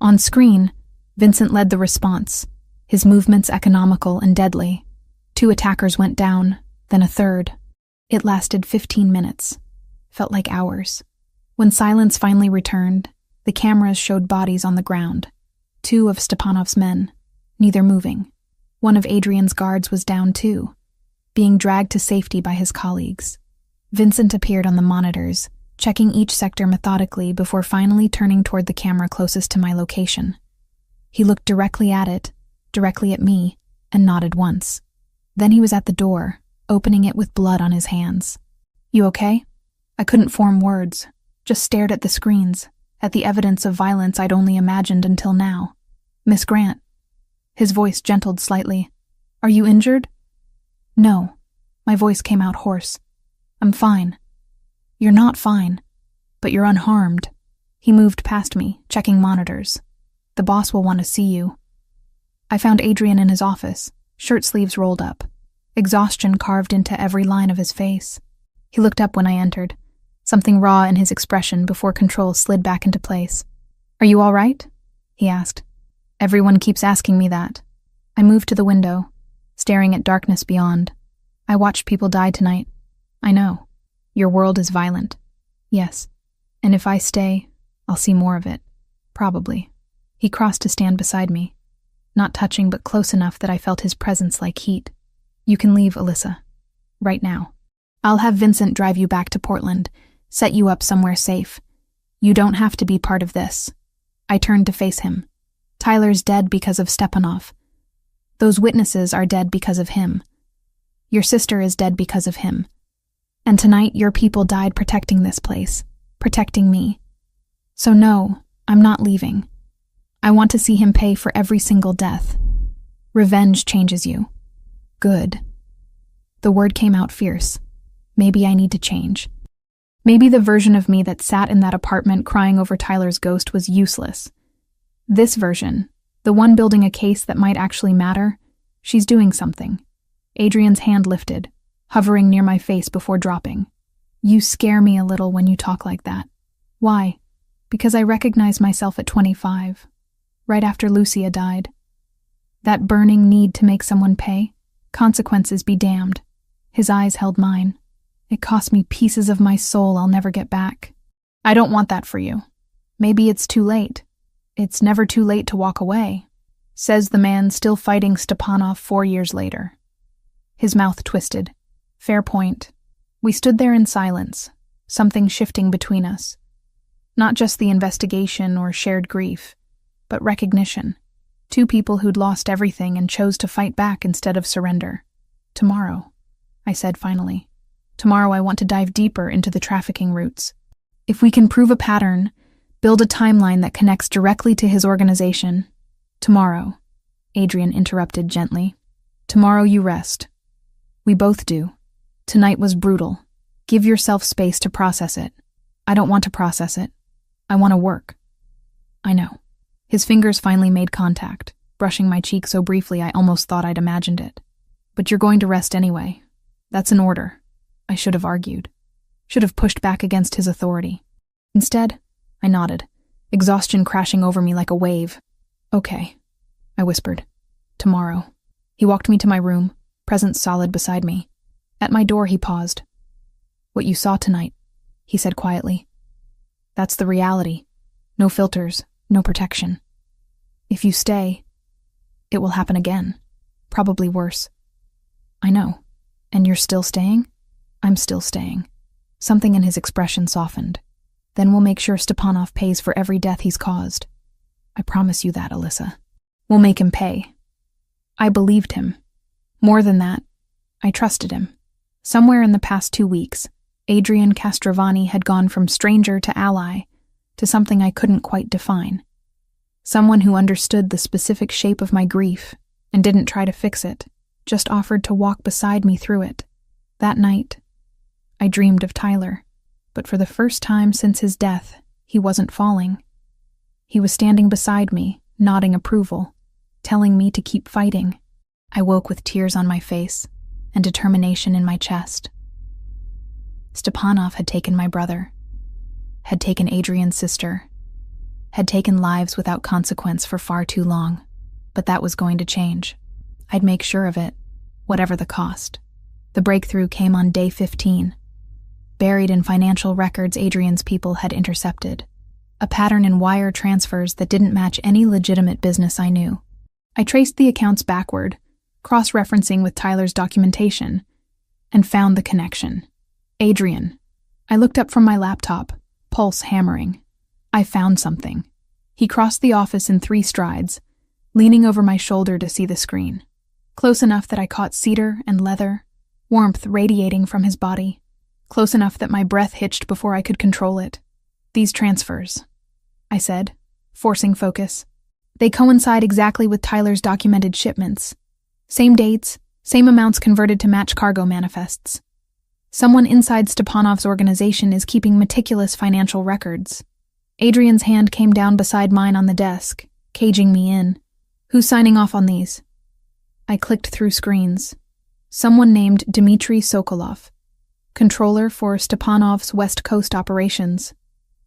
On screen, Vincent led the response, his movements economical and deadly. 2 attackers went down, then a third. It lasted 15 minutes. Felt like hours. When silence finally returned, the cameras showed bodies on the ground. 2 of Stepanov's men, neither moving. One of Adrian's guards was down too, being dragged to safety by his colleagues. Vincent appeared on the monitors, checking each sector methodically before finally turning toward the camera closest to my location. He looked directly at it, directly at me, and nodded once. Then he was at the door, opening it with blood on his hands. "You okay?" I couldn't form words, just stared at the screens, at the evidence of violence I'd only imagined until now. "Miss Grant." His voice gentled slightly. "Are you injured?" "No." My voice came out hoarse. "I'm fine." "You're not fine, but you're unharmed." He moved past me, checking monitors. "The boss will want to see you." I found Adrian in his office, shirt sleeves rolled up, exhaustion carved into every line of his face. He looked up when I entered, something raw in his expression before control slid back into place. "Are you all right?" he asked. "Everyone keeps asking me that." I moved to the window, staring at darkness beyond. "I watched people die tonight. I know. Your world is violent." "Yes. And if I stay, I'll see more of it. Probably." He crossed to stand beside me, not touching but close enough that I felt his presence like heat. "You can leave, Alyssa. Right now. I'll have Vincent drive you back to Portland, set you up somewhere safe. You don't have to be part of this." I turned to face him. "Tyler's dead because of Stepanov. Those witnesses are dead because of him. Your sister is dead because of him. And tonight your people died protecting this place, protecting me. So no, I'm not leaving. I want to see him pay for every single death. Revenge changes you. Good." The word came out fierce. Maybe I need to change. Maybe the version of me that sat in that apartment crying over Tyler's ghost was useless. This version, the one building a case that might actually matter, she's doing something. Adrian's hand lifted, hovering near my face before dropping. "You scare me a little when you talk like that." "Why?" "Because I recognize myself at 25, right after Lucia died. That burning need to make someone pay, consequences be damned." His eyes held mine. "It cost me pieces of my soul I'll never get back. I don't want that for you. Maybe it's too late. It's never too late to walk away," says the man still fighting Stepanov 4 years later. His mouth twisted. Fair point. We stood there in silence, something shifting between us. Not just the investigation or shared grief, but recognition. 2 people who'd lost everything and chose to fight back instead of surrender. "Tomorrow," I said finally. "Tomorrow I want to dive deeper into the trafficking routes. If we can prove a pattern, build a timeline that connects directly to his organization. Tomorrow," Adrian interrupted gently. "Tomorrow you rest. We both do. Tonight was brutal. Give yourself space to process it." "I don't want to process it. I want to work." "I know." His fingers finally made contact, brushing my cheek so briefly I almost thought I'd imagined it. "But you're going to rest anyway. That's an order." I should have argued. Should have pushed back against his authority. Instead, I nodded, exhaustion crashing over me like a wave. "Okay," I whispered. "Tomorrow." He walked me to my room, presence solid beside me. At my door he paused. "What you saw tonight," he said quietly. "That's the reality. No filters, no protection. If you stay, it will happen again. Probably worse." "I know. And you're still staying?" "I'm still staying." Something in his expression softened. "Then we'll make sure Stepanov pays for every death he's caused. I promise you that, Alyssa. We'll make him pay." I believed him. More than that, I trusted him. Somewhere in the past 2 weeks, Adrian Castrovani had gone from stranger to ally to something I couldn't quite define. Someone who understood the specific shape of my grief and didn't try to fix it, just offered to walk beside me through it. That night, I dreamed of Tyler, but for the first time since his death, he wasn't falling. He was standing beside me, nodding approval, telling me to keep fighting. I woke with tears on my face and determination in my chest. Stepanov had taken my brother, had taken Adrian's sister, had taken lives without consequence for far too long, but that was going to change. I'd make sure of it, whatever the cost. The breakthrough came on day 15. Buried in financial records Adrian's people had intercepted. A pattern in wire transfers that didn't match any legitimate business I knew. I traced the accounts backward, cross-referencing with Tyler's documentation, and found the connection. Adrian. I looked up from my laptop, pulse hammering. I found something. He crossed the office in 3 strides, leaning over my shoulder to see the screen. Close enough that I caught cedar and leather, warmth radiating from his body. Close enough that my breath hitched before I could control it. These transfers, I said, forcing focus. They coincide exactly with Tyler's documented shipments. Same dates, same amounts converted to match cargo manifests. Someone inside Stepanov's organization is keeping meticulous financial records. Adrian's hand came down beside mine on the desk, caging me in. Who's signing off on these? I clicked through screens. Someone named Dmitry Sokolov, controller for Stepanov's West Coast operations.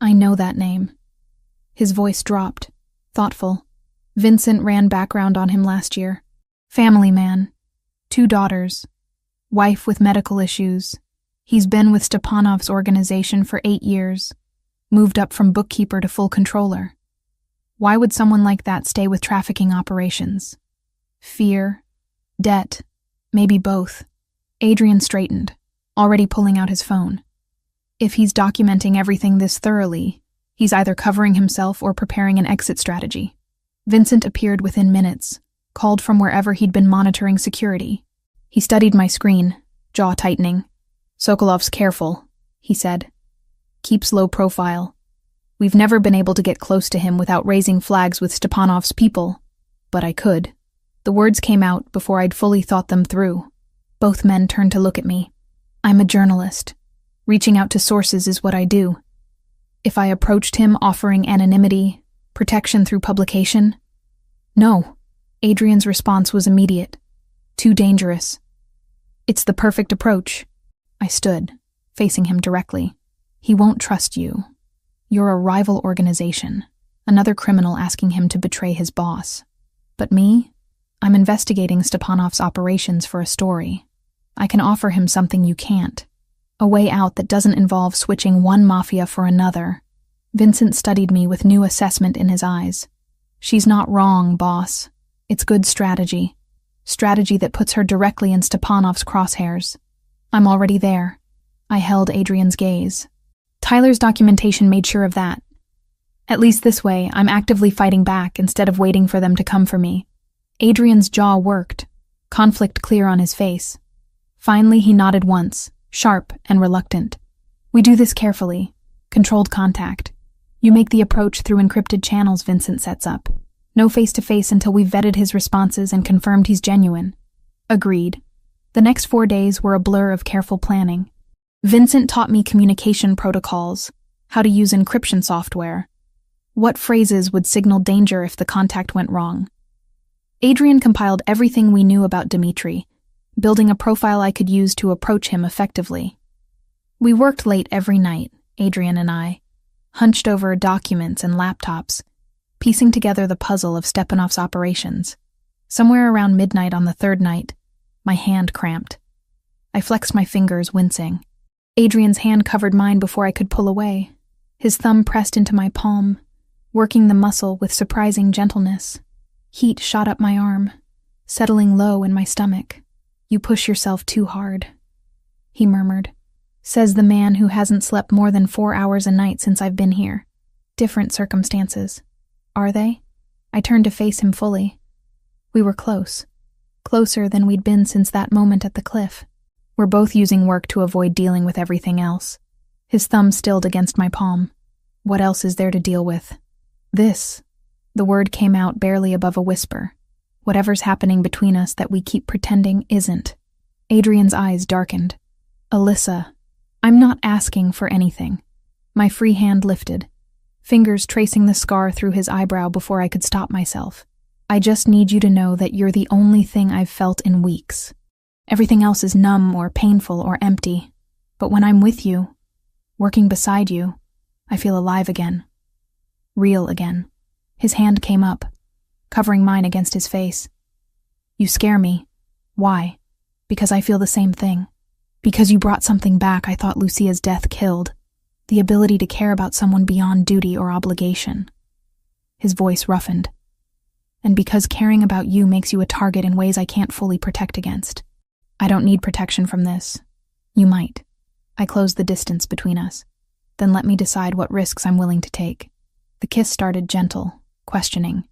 I know that name. His voice dropped, thoughtful. Vincent ran background on him last year. Family man. 2 daughters. Wife with medical issues. He's been with Stepanov's organization for 8 years. Moved up from bookkeeper to full controller. Why would someone like that stay with trafficking operations? Fear? Debt? Maybe both. Adrian straightened, already pulling out his phone. If he's documenting everything this thoroughly, he's either covering himself or preparing an exit strategy. Vincent appeared within minutes, called from wherever he'd been monitoring security. He studied my screen, jaw tightening. Sokolov's careful, he said. Keeps low profile. We've never been able to get close to him without raising flags with Stepanov's people, but I could. The words came out before I'd fully thought them through. Both men turned to look at me. I'm a journalist. Reaching out to sources is what I do. If I approached him offering anonymity, protection through publication? No. Adrian's response was immediate. Too dangerous. It's the perfect approach. I stood, facing him directly. He won't trust you. You're a rival organization, another criminal asking him to betray his boss. But me? I'm investigating Stepanov's operations for a story. I can offer him something you can't. A way out that doesn't involve switching one mafia for another. Vincent studied me with new assessment in his eyes. She's not wrong, boss. It's good strategy. Strategy that puts her directly in Stepanov's crosshairs. I'm already there. I held Adrian's gaze. Tyler's documentation made sure of that. At least this way, I'm actively fighting back instead of waiting for them to come for me. Adrian's jaw worked, conflict clear on his face. Finally, he nodded once, sharp and reluctant. We do this carefully. Controlled contact. You make the approach through encrypted channels Vincent sets up. No face-to-face until we've vetted his responses and confirmed he's genuine. Agreed. The next 4 days were a blur of careful planning. Vincent taught me communication protocols, how to use encryption software, what phrases would signal danger if the contact went wrong. Adrian compiled everything we knew about Dmitry, building a profile I could use to approach him effectively. We worked late every night, Adrian and I, hunched over documents and laptops, piecing together the puzzle of Stepanov's operations. Somewhere around midnight on the 3rd night, my hand cramped. I flexed my fingers, wincing. Adrian's hand covered mine before I could pull away. His thumb pressed into my palm, working the muscle with surprising gentleness. Heat shot up my arm, settling low in my stomach. You push yourself too hard, he murmured. Says the man who hasn't slept more than 4 hours a night since I've been here. Different circumstances. Are they? I turned to face him fully. We were close. Closer than we'd been since that moment at the cliff. We're both using work to avoid dealing with everything else. His thumb stilled against my palm. What else is there to deal with? This. The word came out barely above a whisper. Whatever's happening between us that we keep pretending isn't. Adrian's eyes darkened. Alyssa, I'm not asking for anything. My free hand lifted, fingers tracing the scar through his eyebrow before I could stop myself. I just need you to know that you're the only thing I've felt in weeks. Everything else is numb or painful or empty. But when I'm with you, working beside you, I feel alive again. Real again. His hand came up, covering mine against his face. You scare me. Why? Because I feel the same thing. Because you brought something back I thought Lucia's death killed. The ability to care about someone beyond duty or obligation. His voice roughened. And because caring about you makes you a target in ways I can't fully protect against. I don't need protection from this. You might. I closed the distance between us. Then let me decide what risks I'm willing to take. The kiss started gentle, questioning.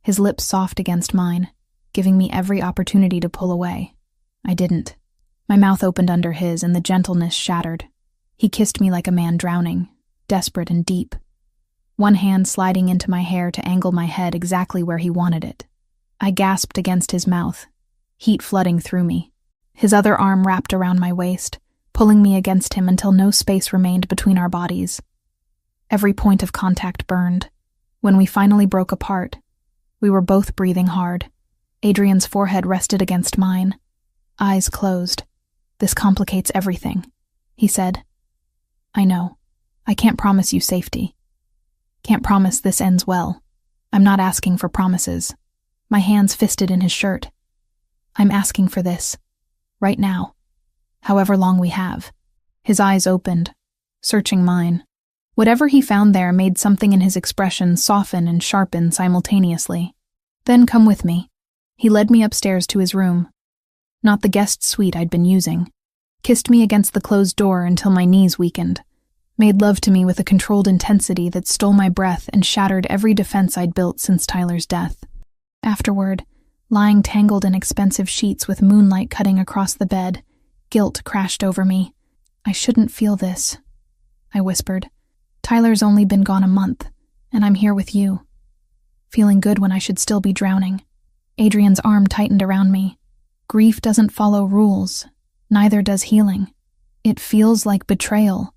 His lips soft against mine, giving me every opportunity to pull away. I didn't. My mouth opened under his and the gentleness shattered. He kissed me like a man drowning, desperate and deep. One hand sliding into my hair to angle my head exactly where he wanted it. I gasped against his mouth, heat flooding through me. His other arm wrapped around my waist, pulling me against him until no space remained between our bodies. Every point of contact burned. When we finally broke apart, we were both breathing hard. Adrian's forehead rested against mine, eyes closed. This complicates everything, he said. I know. I can't promise you safety. Can't promise this ends well. I'm not asking for promises. My hands fisted in his shirt. I'm asking for this. Right now. However long we have. His eyes opened, searching mine. Whatever he found there made something in his expression soften and sharpen simultaneously. Then come with me. He led me upstairs to his room. Not the guest suite I'd been using. Kissed me against the closed door until my knees weakened. Made love to me with a controlled intensity that stole my breath and shattered every defense I'd built since Tyler's death. Afterward, lying tangled in expensive sheets with moonlight cutting across the bed, guilt crashed over me. I shouldn't feel this, I whispered. Tyler's only been gone a month, and I'm here with you. Feeling good when I should still be drowning. Adrian's arm tightened around me. Grief doesn't follow rules. Neither does healing. It feels like betrayal.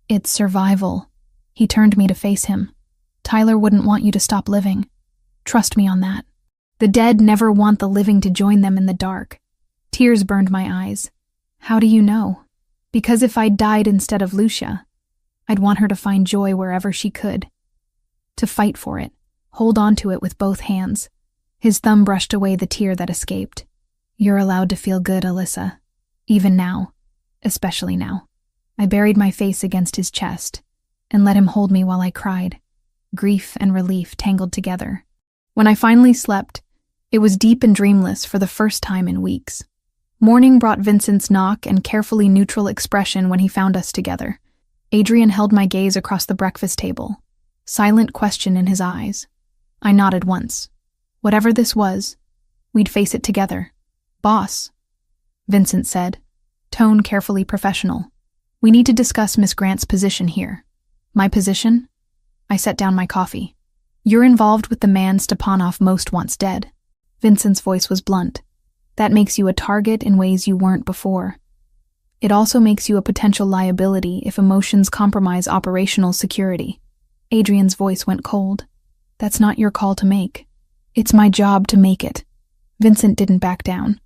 It's survival. He turned me to face him. Tyler wouldn't want you to stop living. Trust me on that. The dead never want the living to join them in the dark. Tears burned my eyes. How do you know? Because if I died instead of Lucia, I'd want her to find joy wherever she could. To fight for it, hold on to it with both hands. His thumb brushed away the tear that escaped. You're allowed to feel good, Alyssa. Even now. Especially now. I buried my face against his chest and let him hold me while I cried. Grief and relief tangled together. When I finally slept, it was deep and dreamless for the first time in weeks. Morning brought Vincent's knock and carefully neutral expression when he found us together. Adrian held my gaze across the breakfast table, silent question in his eyes. I nodded once. Whatever this was, we'd face it together. Boss, Vincent said, tone carefully professional. We need to discuss Miss Grant's position here. My position? I set down my coffee. You're involved with the man Stepanov most wants dead. Vincent's voice was blunt. That makes you a target in ways you weren't before. It also makes you a potential liability if emotions compromise operational security. Adrian's voice went cold. That's not your call to make. It's my job to make it. Vincent didn't back down.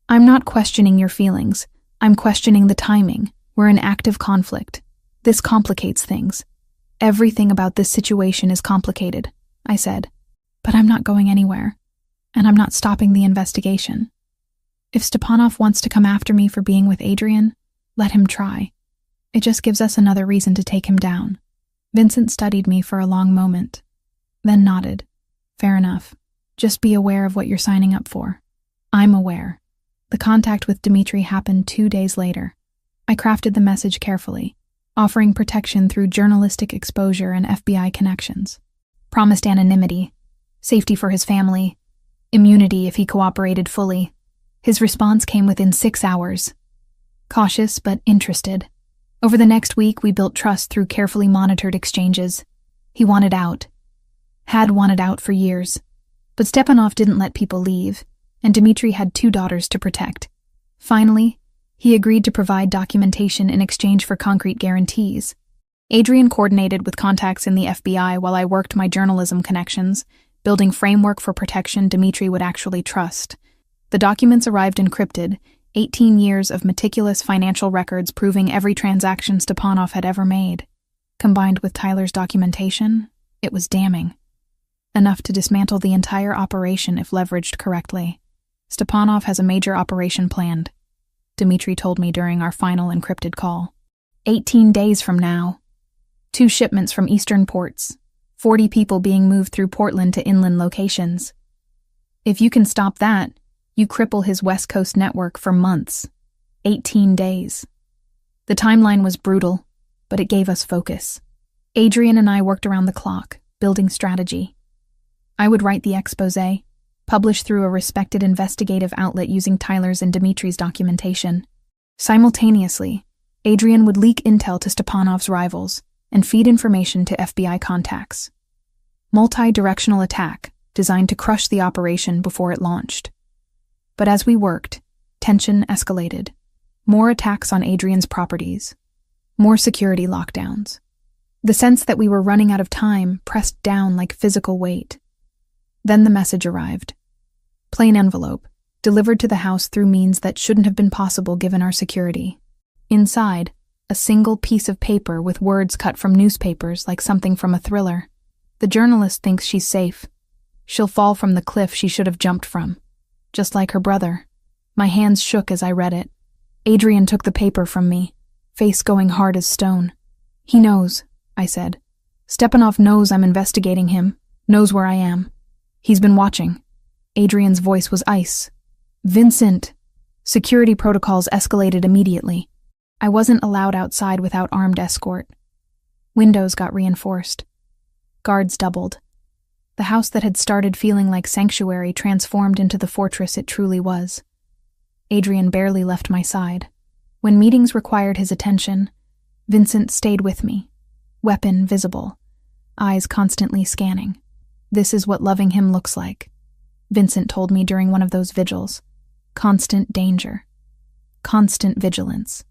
I'm not questioning your feelings. I'm questioning the timing. We're in active conflict. This complicates things. Everything about this situation is complicated, I said. But I'm not going anywhere. And I'm not stopping the investigation. If Stepanov wants to come after me for being with Adrian, let him try. It just gives us another reason to take him down. Vincent studied me for a long moment, then nodded. Fair enough. Just be aware of what you're signing up for. I'm aware. The contact with Dmitri happened 2 days later. I crafted the message carefully, offering protection through journalistic exposure and FBI connections. Promised anonymity, safety for his family, immunity if he cooperated fully. His response came within 6 hours. cautious but interested. Over the next week, we built trust through carefully monitored exchanges. He wanted out. Had wanted out for years. But Stepanov didn't let people leave, and Dmitry had 2 daughters to protect. Finally, he agreed to provide documentation in exchange for concrete guarantees. Adrian coordinated with contacts in the FBI while I worked my journalism connections, building framework for protection Dmitry would actually trust. The documents arrived encrypted, 18 years of meticulous financial records proving every transaction Stepanov had ever made. Combined with Tyler's documentation, it was damning. Enough to dismantle the entire operation if leveraged correctly. Stepanov has a major operation planned, Dmitry told me during our final encrypted call. 18 days from now. 2 shipments from eastern ports. 40 people being moved through Portland to inland locations. If you can stop that, you cripple his West Coast network for months. 18 days. The timeline was brutal, but it gave us focus. Adrian and I worked around the clock, building strategy. I would write the exposé, publish through a respected investigative outlet using Tyler's and Dmitry's documentation. Simultaneously, Adrian would leak intel to Stepanov's rivals and feed information to FBI contacts. Multi-directional attack designed to crush the operation before it launched. But as we worked, tension escalated. More attacks on Adrian's properties. More security lockdowns. The sense that we were running out of time pressed down like physical weight. Then the message arrived. Plain envelope, delivered to the house through means that shouldn't have been possible given our security. Inside, a single piece of paper with words cut from newspapers like something from a thriller. The journalist thinks she's safe. She'll fall from the cliff she should have jumped from. Just like her brother. My hands shook as I read it. Adrian took the paper from me, face going hard as stone. He knows, I said. Stepanov knows I'm investigating him, knows where I am. He's been watching. Adrian's voice was ice. Vincent! Security protocols escalated immediately. I wasn't allowed outside without armed escort. Windows got reinforced. Guards doubled. The house that had started feeling like sanctuary transformed into the fortress it truly was. Adrian barely left my side. When meetings required his attention, Vincent stayed with me, weapon visible, eyes constantly scanning. This is what loving him looks like, Vincent told me during one of those vigils. Constant danger. Constant vigilance.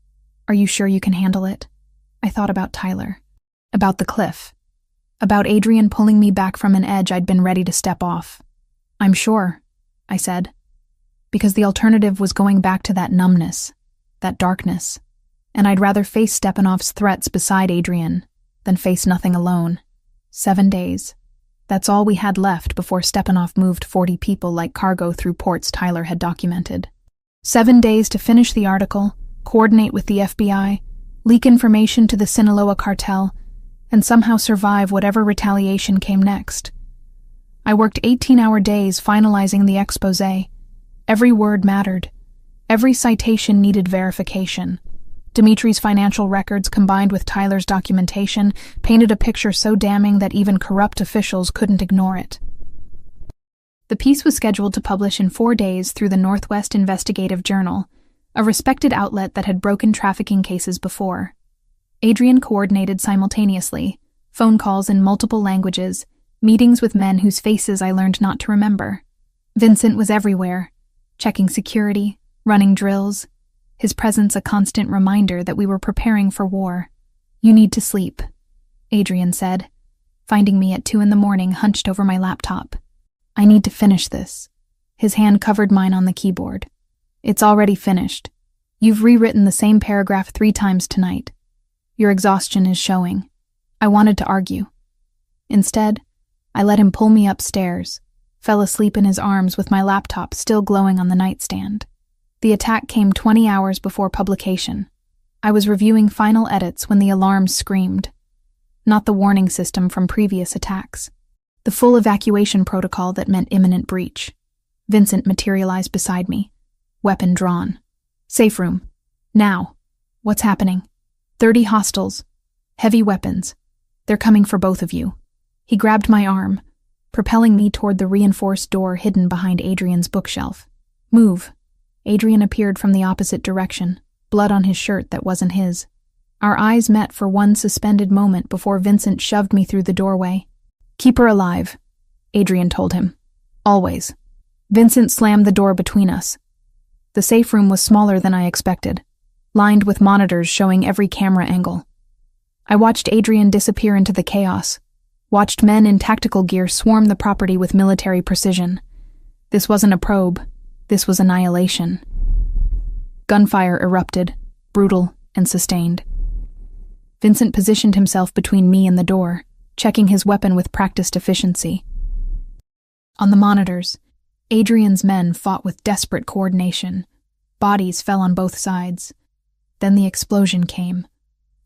Are you sure you can handle it? I thought about Tyler. About the cliff. About Adrian pulling me back from an edge I'd been ready to step off. I'm sure, I said. Because the alternative was going back to that numbness, that darkness, and I'd rather face Stepanov's threats beside Adrian than face nothing alone. 7 days. That's all we had left before Stepanov moved 40 people like cargo through ports Tyler had documented. 7 days to finish the article, coordinate with the FBI, leak information to the Sinaloa cartel, and somehow survive whatever retaliation came next. I worked 18-hour days finalizing the exposé. Every word mattered. Every citation needed verification. Dmitry's financial records combined with Tyler's documentation painted a picture so damning that even corrupt officials couldn't ignore it. The piece was scheduled to publish in 4 days through the Northwest Investigative Journal, a respected outlet that had broken trafficking cases before. Adrian coordinated simultaneously, phone calls in multiple languages, meetings with men whose faces I learned not to remember. Vincent was everywhere, checking security, running drills, his presence a constant reminder that we were preparing for war. You need to sleep, Adrian said, finding me at 2 a.m. hunched over my laptop. I need to finish this. His hand covered mine on the keyboard. It's already finished. You've rewritten the same paragraph 3 times tonight. Your exhaustion is showing. I wanted to argue. Instead, I let him pull me upstairs, fell asleep in his arms with my laptop still glowing on the nightstand. The attack came 20 hours before publication. I was reviewing final edits when the alarm screamed. Not the warning system from previous attacks. The full evacuation protocol that meant imminent breach. Vincent materialized beside me, weapon drawn. Safe room. Now. What's happening? 30 hostiles. Heavy weapons. They're coming for both of you. He grabbed my arm, propelling me toward the reinforced door hidden behind Adrian's bookshelf. Move. Adrian appeared from the opposite direction, blood on his shirt that wasn't his. Our eyes met for one suspended moment before Vincent shoved me through the doorway. "Keep her alive," Adrian told him. "Always." Vincent slammed the door between us. The safe room was smaller than I expected, lined with monitors showing every camera angle. I watched Adrian disappear into the chaos, watched men in tactical gear swarm the property with military precision. This wasn't a probe, this was annihilation. Gunfire erupted, brutal and sustained. Vincent positioned himself between me and the door, checking his weapon with practiced efficiency. On the monitors, Adrian's men fought with desperate coordination. Bodies fell on both sides. Then the explosion came.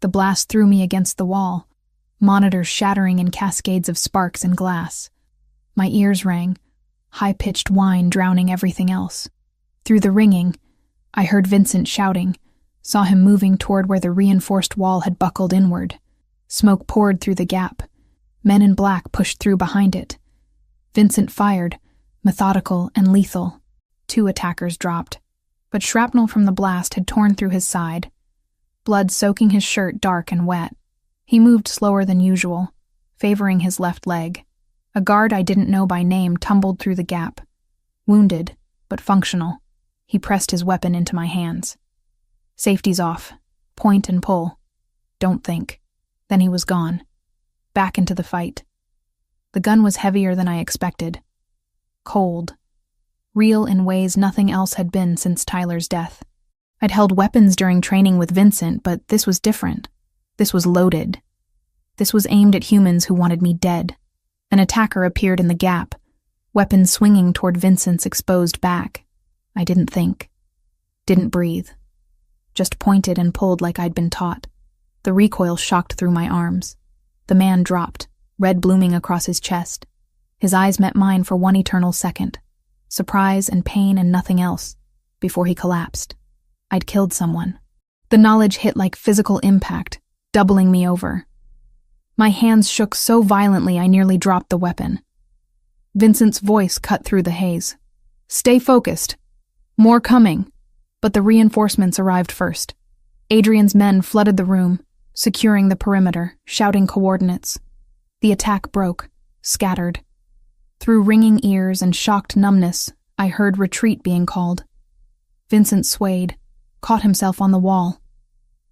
The blast threw me against the wall, monitors shattering in cascades of sparks and glass. My ears rang, high-pitched whine drowning everything else. Through the ringing, I heard Vincent shouting, saw him moving toward where the reinforced wall had buckled inward. Smoke poured through the gap. Men in black pushed through behind it. Vincent fired, methodical and lethal. 2 attackers dropped, but shrapnel from the blast had torn through his side, blood soaking his shirt dark and wet. He moved slower than usual, favoring his left leg. A guard I didn't know by name tumbled through the gap. Wounded, but functional, he pressed his weapon into my hands. "Safety's off. Point and pull. Don't think." Then he was gone. Back into the fight. The gun was heavier than I expected. Cold. Real in ways nothing else had been since Tyler's death. I'd held weapons during training with Vincent, but this was different. This was loaded. This was aimed at humans who wanted me dead. An attacker appeared in the gap, weapon swinging toward Vincent's exposed back. I didn't think. Didn't breathe. Just pointed and pulled like I'd been taught. The recoil shocked through my arms. The man dropped, red blooming across his chest. His eyes met mine for one eternal second. Surprise and pain and nothing else, before he collapsed. I'd killed someone. The knowledge hit like physical impact, doubling me over. My hands shook so violently I nearly dropped the weapon. Vincent's voice cut through the haze. "Stay focused. More coming." But the reinforcements arrived first. Adrian's men flooded the room, securing the perimeter, shouting coordinates. The attack broke, scattered. Through ringing ears and shocked numbness, I heard retreat being called. Vincent swayed, caught himself on the wall.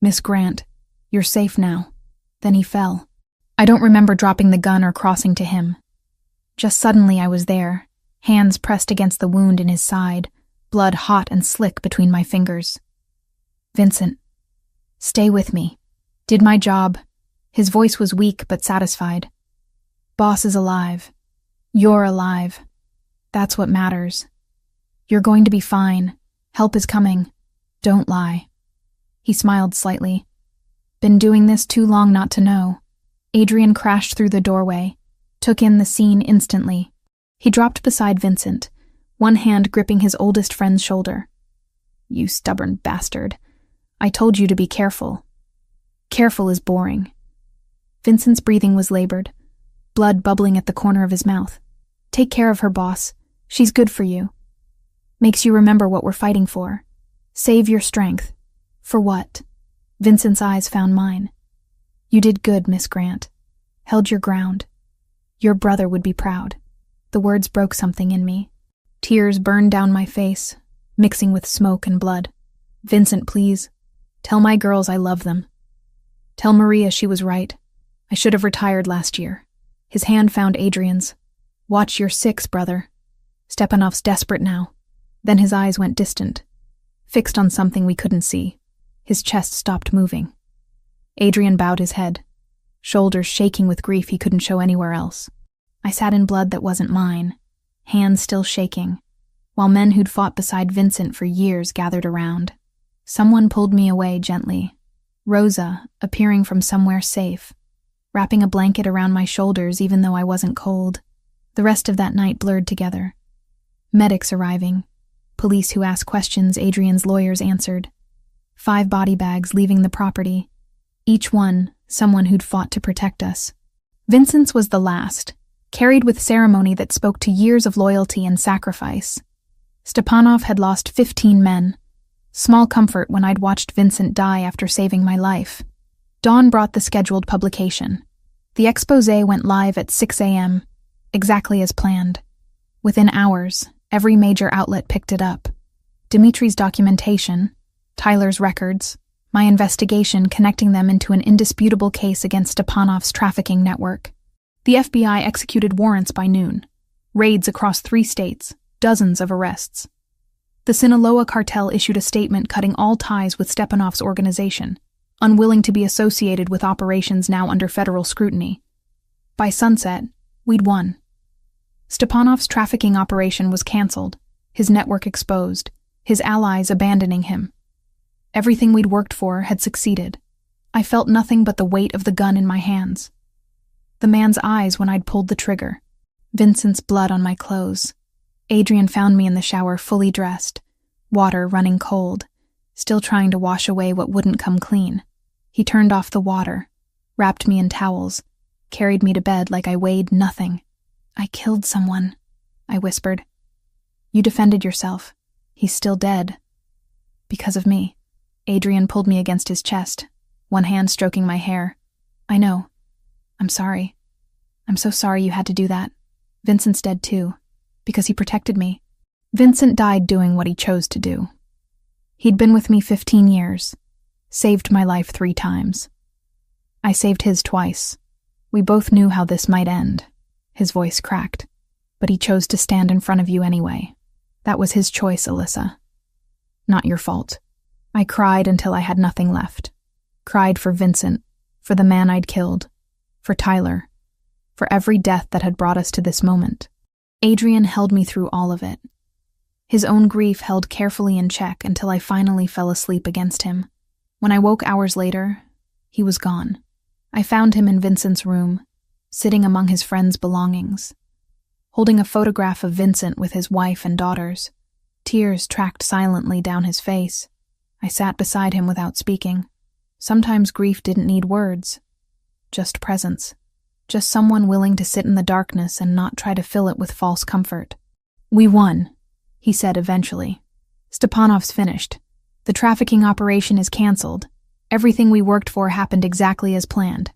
"Miss Grant, you're safe now." Then he fell. I don't remember dropping the gun or crossing to him. Just suddenly I was there, hands pressed against the wound in his side, blood hot and slick between my fingers. "Vincent, stay with me. Did my job." His voice was weak but satisfied. "Boss is alive. You're alive. That's what matters. You're going to be fine. Help is coming. Don't lie." He smiled slightly. "Been doing this too long not to know." Adrian crashed through the doorway, took in the scene instantly. He dropped beside Vincent, one hand gripping his oldest friend's shoulder. "You stubborn bastard. I told you to be careful." "Careful is boring." Vincent's breathing was labored, blood bubbling at the corner of his mouth. "Take care of her, boss. She's good for you. Makes you remember what we're fighting for. Save your strength." "For what?" Vincent's eyes found mine. "You did good, Miss Grant. Held your ground. Your brother would be proud." The words broke something in me. Tears burned down my face, mixing with smoke and blood. "Vincent, please. Tell my girls I love them. Tell Maria she was right. I should have retired last year." His hand found Adrian's. "Watch your six, brother. Stepanov's desperate now." Then his eyes went distant, fixed on something we couldn't see. His chest stopped moving. Adrian bowed his head, shoulders shaking with grief he couldn't show anywhere else. I sat in blood that wasn't mine, hands still shaking, while men who'd fought beside Vincent for years gathered around. Someone pulled me away gently. Rosa, appearing from somewhere safe, wrapping a blanket around my shoulders even though I wasn't cold. The rest of that night blurred together. Medics arriving. Police who asked questions Adrian's lawyers answered. 5 body bags leaving the property. Each one, someone who'd fought to protect us. Vincent's was the last, carried with ceremony that spoke to years of loyalty and sacrifice. Stepanov had lost 15 men, Small comfort when I'd watched Vincent die after saving my life. Dawn brought the scheduled publication. The exposé went live at 6 a.m., exactly as planned. Within hours, every major outlet picked it up. Dimitri's documentation, Tyler's records, my investigation connecting them into an indisputable case against Stepanov's trafficking network. The FBI executed warrants by noon. Raids across 3 states, dozens of arrests. The Sinaloa cartel issued a statement cutting all ties with Stepanov's organization, unwilling to be associated with operations now under federal scrutiny. By sunset, we'd won. Stepanov's trafficking operation was canceled, his network exposed, his allies abandoning him. Everything we'd worked for had succeeded. I felt nothing but the weight of the gun in my hands. The man's eyes when I'd pulled the trigger. Vincent's blood on my clothes. Adrian found me in the shower fully dressed, water running cold, still trying to wash away what wouldn't come clean. He turned off the water, wrapped me in towels, carried me to bed like I weighed nothing. "I killed someone," I whispered. "You defended yourself. He's still dead. Because of me." Adrian pulled me against his chest, one hand stroking my hair. "I know. I'm sorry. I'm so sorry you had to do that. Vincent's dead too, because he protected me." Vincent died doing what he chose to do. He'd been with me 15 years, saved my life 3 times. I saved his twice. We both knew how this might end. His voice cracked, but he chose to stand in front of you anyway. That was his choice, Alyssa. Not your fault. I cried until I had nothing left. Cried for Vincent, for the man I'd killed, for Tyler, for every death that had brought us to this moment. Adrian held me through all of it. His own grief held carefully in check until I finally fell asleep against him. When I woke hours later, he was gone. I found him in Vincent's room, sitting among his friends' belongings, holding a photograph of Vincent with his wife and daughters. Tears tracked silently down his face. I sat beside him without speaking. Sometimes grief didn't need words, just presence. Just someone willing to sit in the darkness and not try to fill it with false comfort. "We won," he said eventually. "Stepanov's finished. The trafficking operation is canceled. Everything we worked for happened exactly as planned.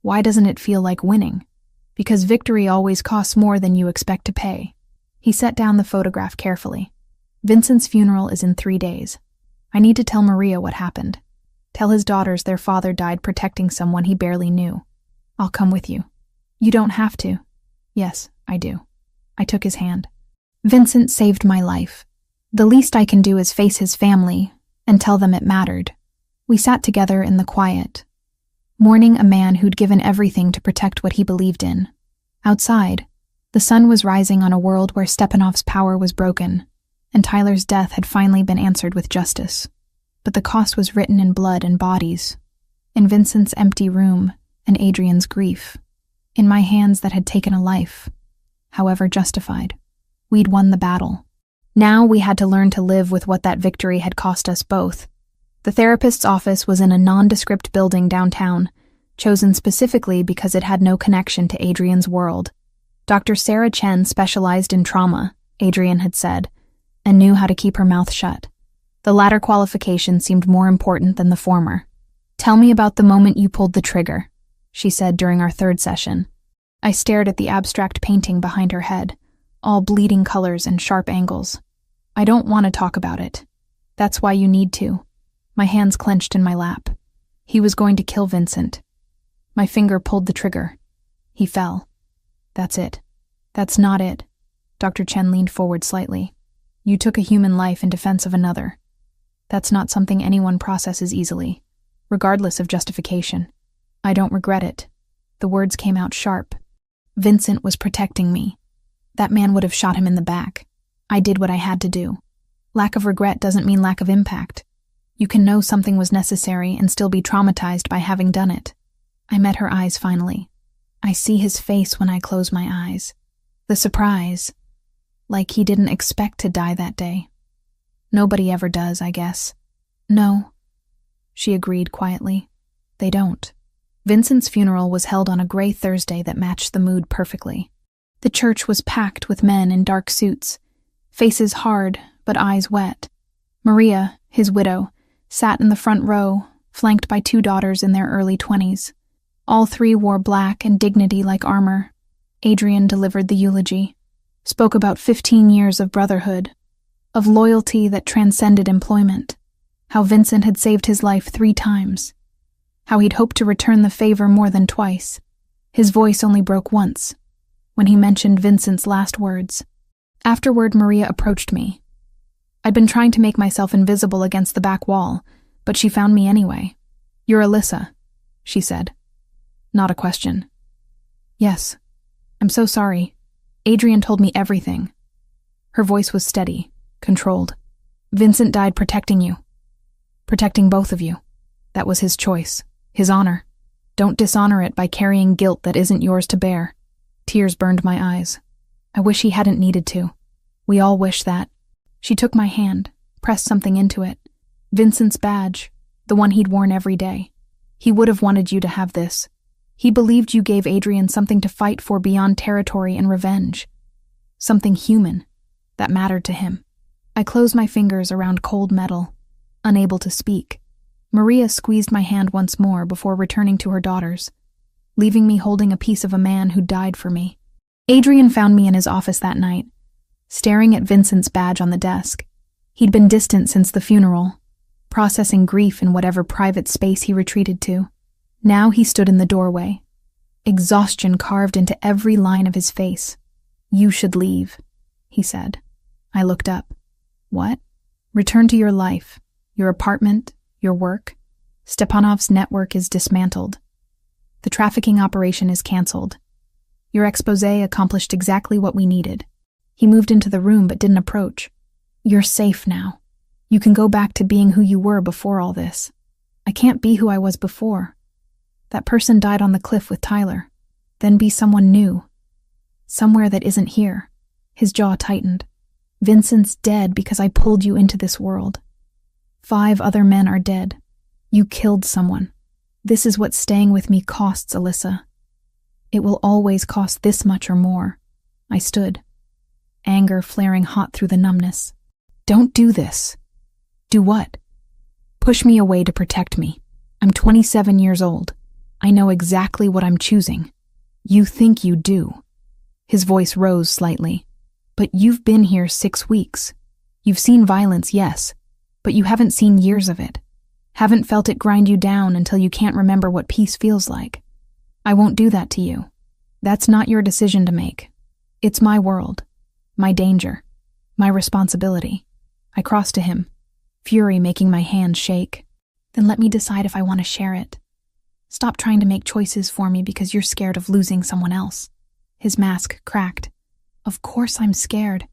Why doesn't it feel like winning? Because victory always costs more than you expect to pay." He set down the photograph carefully. "Vincent's funeral is in 3 days. I need to tell Maria what happened. Tell his daughters their father died protecting someone he barely knew. I'll come with you." "You don't have to." "Yes, I do." I took his hand. "Vincent saved my life. The least I can do is face his family and tell them it mattered." We sat together in the quiet, mourning a man who'd given everything to protect what he believed in. Outside, the sun was rising on a world where Stepanov's power was broken, and Tyler's death had finally been answered with justice. But the cost was written in blood and bodies, in Vincent's empty room and Adrian's grief, in my hands that had taken a life, however justified. We'd won the battle. Now we had to learn to live with what that victory had cost us both. The therapist's office was in a nondescript building downtown, chosen specifically because it had no connection to Adrian's world. Dr. Sarah Chen specialized in trauma, Adrian had said, and knew how to keep her mouth shut. The latter qualification seemed more important than the former. "Tell me about the moment you pulled the trigger," she said during our 3rd session. I stared at the abstract painting behind her head, all bleeding colors and sharp angles. "I don't want to talk about it. That's why you need to." My hands clenched in my lap. He was going to kill Vincent. My finger pulled the trigger. He fell. "That's it." "That's not it." Dr. Chen leaned forward slightly. "You took a human life in defense of another. That's not something anyone processes easily, regardless of justification. I don't regret it." The words came out sharp. Vincent was protecting me. That man would have shot him in the back. I did what I had to do. Lack of regret doesn't mean lack of impact. You can know something was necessary and still be traumatized by having done it. I met her eyes finally. I see his face when I close my eyes. The surprise. Like he didn't expect to die that day. Nobody ever does, I guess. "No," she agreed quietly. "They don't." Vincent's funeral was held on a gray Thursday that matched the mood perfectly. The church was packed with men in dark suits, faces hard but eyes wet. Maria, his widow, sat in the front row, flanked by 2 daughters in their early 20s. All 3 wore black and dignity like armor. Adrian delivered the eulogy, spoke about 15 years of brotherhood, of loyalty that transcended employment, how Vincent had saved his life 3 times, how he'd hoped to return the favor more than twice. His voice only broke once, when he mentioned Vincent's last words. Afterward, Maria approached me. I'd been trying to make myself invisible against the back wall, but she found me anyway. "You're Alyssa," she said. Not a question. "Yes. I'm so sorry. Adrian told me everything." Her voice was steady, controlled. "Vincent died protecting you. Protecting both of you. That was his choice, his honor. Don't dishonor it by carrying guilt that isn't yours to bear." Tears burned my eyes. I wish he hadn't needed to. We all wish that. She took my hand, pressed something into it. Vincent's badge, the one he'd worn every day. He would have wanted you to have this. He believed you gave Adrian something to fight for beyond territory and revenge. Something human that mattered to him. I closed my fingers around cold metal, unable to speak. Maria squeezed my hand once more before returning to her daughters, leaving me holding a piece of a man who died for me. Adrian found me in his office that night, staring at Vincent's badge on the desk. He'd been distant since the funeral, processing grief in whatever private space he retreated to. Now he stood in the doorway, exhaustion carved into every line of his face. "You should leave," he said. I looked up. "What?" "Return to your life, your apartment, your work. Stepanov's network is dismantled. The trafficking operation is canceled. Your exposé accomplished exactly what we needed." He moved into the room but didn't approach. "You're safe now. You can go back to being who you were before all this." "I can't be who I was before. That person died on the cliff with Tyler. Then be someone new. Somewhere that isn't here." His jaw tightened. "Vincent's dead because I pulled you into this world. 5 other men are dead. You killed someone. This is what staying with me costs, Alyssa. It will always cost this much or more." I stood, anger flaring hot through the numbness. "Don't do this." "Do what?" "Push me away to protect me. I'm 27 years old. I know exactly what I'm choosing. You think you do." His voice rose slightly. "But you've been here 6 weeks. You've seen violence, yes, but you haven't seen years of it. Haven't felt it grind you down until you can't remember what peace feels like. I won't do that to you. That's not your decision to make. It's my world, my danger, my responsibility." I crossed to him, fury making my hands shake. "Then let me decide if I want to share it. Stop trying to make choices for me because you're scared of losing someone else." His mask cracked. "Of course I'm scared.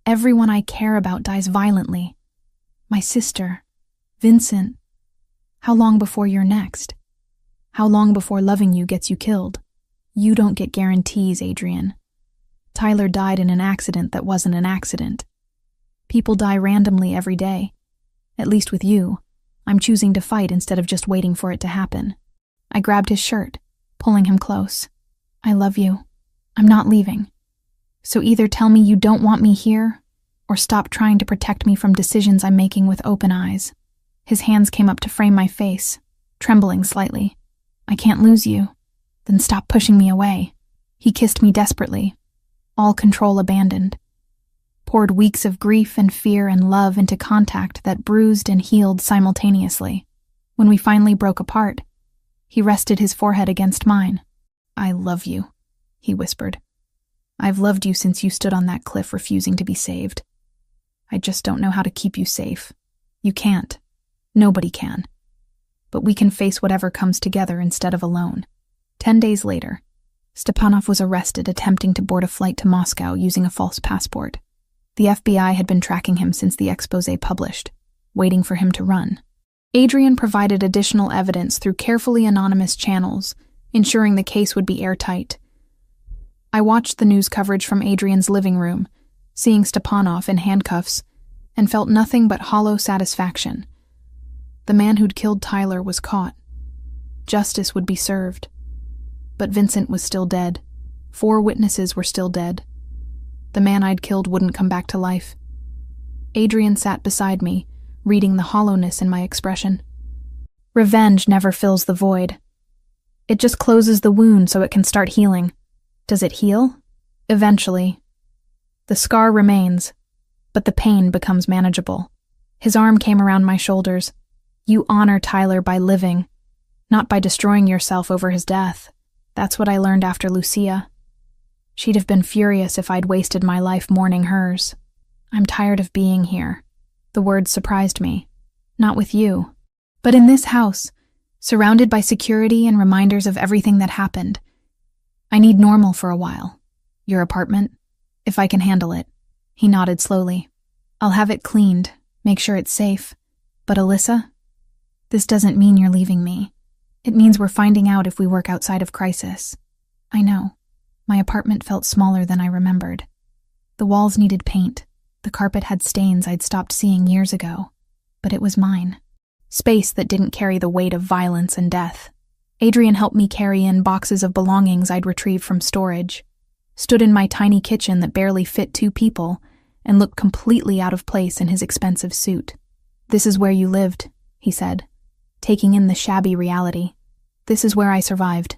Everyone I care about dies violently. My sister, Vincent. How long before you're next? How long before loving you gets you killed? You don't get guarantees, Adrian. Tyler died in an accident that wasn't an accident. People die randomly every day. At least with you, I'm choosing to fight instead of just waiting for it to happen." I grabbed his shirt, pulling him close. "I love you. I'm not leaving. So either tell me you don't want me here, or stop trying to protect me from decisions I'm making with open eyes." His hands came up to frame my face, trembling slightly. "I can't lose you. Then stop pushing me away." He kissed me desperately, all control abandoned. Poured weeks of grief and fear and love into contact that bruised and healed simultaneously. When we finally broke apart, he rested his forehead against mine. "I love you," he whispered. "I've loved you since you stood on that cliff refusing to be saved. I just don't know how to keep you safe. You can't. Nobody can. But we can face whatever comes together instead of alone." 10 days later, Stepanov was arrested attempting to board a flight to Moscow using a false passport. The FBI had been tracking him since the exposé published, waiting for him to run. Adrian provided additional evidence through carefully anonymous channels, ensuring the case would be airtight. I watched the news coverage from Adrian's living room, seeing Stepanov in handcuffs, and felt nothing but hollow satisfaction. The man who'd killed Tyler was caught. Justice would be served. But Vincent was still dead. 4 witnesses were still dead. The man I'd killed wouldn't come back to life. Adrian sat beside me, reading the hollowness in my expression. Revenge never fills the void. It just closes the wound so it can start healing. Does it heal? Eventually. The scar remains, but the pain becomes manageable. His arm came around my shoulders. You honor Tyler by living, not by destroying yourself over his death. That's what I learned after Lucia. She'd have been furious if I'd wasted my life mourning hers. I'm tired of being here. The words surprised me. Not with you, but in this house, surrounded by security and reminders of everything that happened. I need normal for a while. Your apartment? If I can handle it. He nodded slowly. I'll have it cleaned, make sure it's safe. But Alyssa? This doesn't mean you're leaving me. It means we're finding out if we work outside of crisis. I know. My apartment felt smaller than I remembered. The walls needed paint. The carpet had stains I'd stopped seeing years ago. But it was mine. Space that didn't carry the weight of violence and death. Adrian helped me carry in boxes of belongings I'd retrieved from storage. Stood in my tiny kitchen that barely fit 2 people and looked completely out of place in his expensive suit. This is where you lived, he said, taking in the shabby reality. This is where I survived.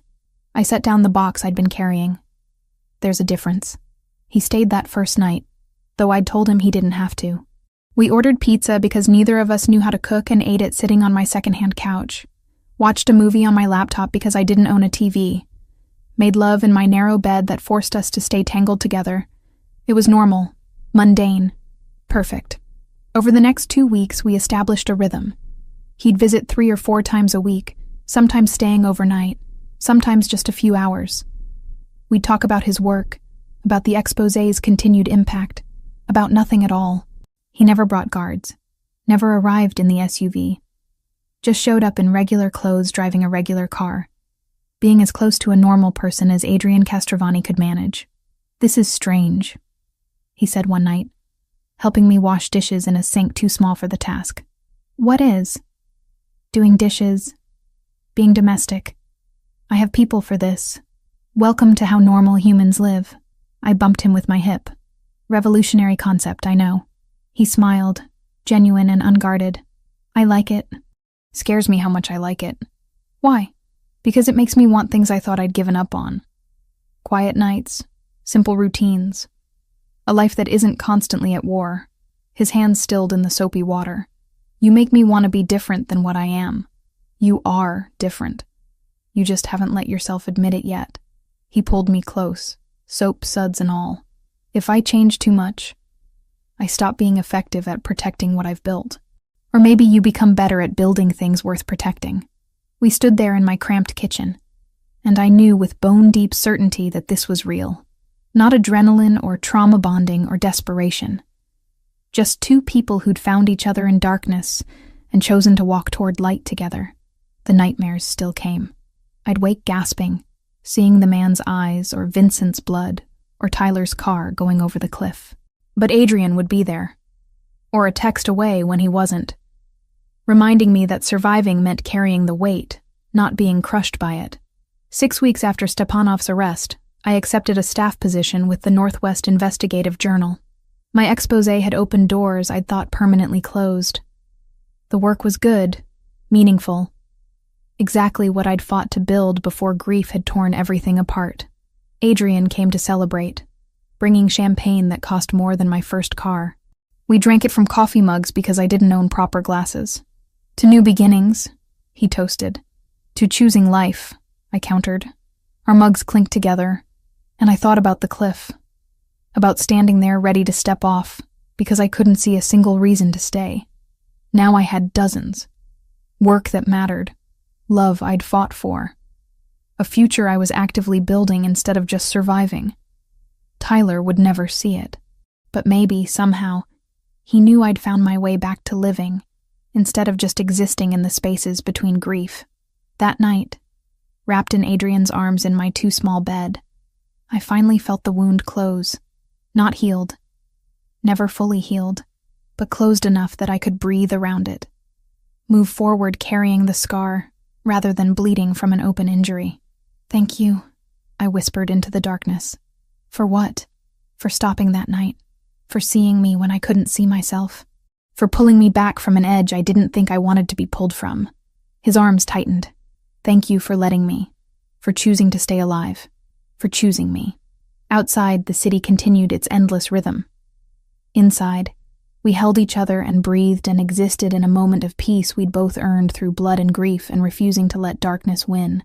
I set down the box I'd been carrying. There's a difference. He stayed that first night, though I'd told him he didn't have to. We ordered pizza because neither of us knew how to cook and ate it sitting on my secondhand couch. Watched a movie on my laptop because I didn't own a TV. Made love in my narrow bed that forced us to stay tangled together. It was normal, mundane, perfect. Over the next 2 weeks, we established a rhythm. He'd visit 3 or 4 times a week, sometimes staying overnight, sometimes just a few hours. We'd talk about his work, about the exposé's continued impact, about nothing at all. He never brought guards, never arrived in the SUV. Just showed up in regular clothes driving a regular car, being as close to a normal person as Adrian Castrovani could manage. This is strange, he said one night, helping me wash dishes in a sink too small for the task. What is? Doing dishes, being domestic. I have people for this. Welcome to how normal humans live. I bumped him with my hip. Revolutionary concept, I know. He smiled, genuine and unguarded. I like it. Scares me how much I like it. Why? Because it makes me want things I thought I'd given up on. Quiet nights, simple routines. A life that isn't constantly at war. His hands stilled in the soapy water. You make me want to be different than what I am. You are different. You just haven't let yourself admit it yet. He pulled me close, soap suds and all. If I change too much, I stop being effective at protecting what I've built. Or maybe you become better at building things worth protecting. We stood there in my cramped kitchen, and I knew with bone-deep certainty that this was real. Not adrenaline or trauma bonding or desperation. Just 2 people who'd found each other in darkness and chosen to walk toward light together. The nightmares still came. I'd wake gasping, seeing the man's eyes or Vincent's blood or Tyler's car going over the cliff. But Adrian would be there, or a text away when he wasn't, reminding me that surviving meant carrying the weight, not being crushed by it. 6 weeks after Stepanov's arrest, I accepted a staff position with the Northwest Investigative Journal. My exposé had opened doors I'd thought permanently closed. The work was good, meaningful, exactly what I'd fought to build before grief had torn everything apart. Adrian came to celebrate, bringing champagne that cost more than my first car. We drank it from coffee mugs because I didn't own proper glasses. To new beginnings, he toasted. To choosing life, I countered. Our mugs clinked together, and I thought about the cliff. About standing there ready to step off, because I couldn't see a single reason to stay. Now I had dozens. Work that mattered. Love I'd fought for. A future I was actively building instead of just surviving. Tyler would never see it. But maybe, somehow, he knew I'd found my way back to living, instead of just existing in the spaces between grief. That night, wrapped in Adrian's arms in my too small bed, I finally felt the wound close. Not healed. Never fully healed, but closed enough that I could breathe around it. Move forward carrying the scar, rather than bleeding from an open injury. Thank you, I whispered into the darkness. For what? For stopping that night. For seeing me when I couldn't see myself. for pulling me back from an edge I didn't think I wanted to be pulled from. His arms tightened. Thank you for letting me, for choosing to stay alive, for choosing me. Outside, the city continued its endless rhythm. Inside, we held each other and breathed and existed in a moment of peace we'd both earned through blood and grief and refusing to let darkness win.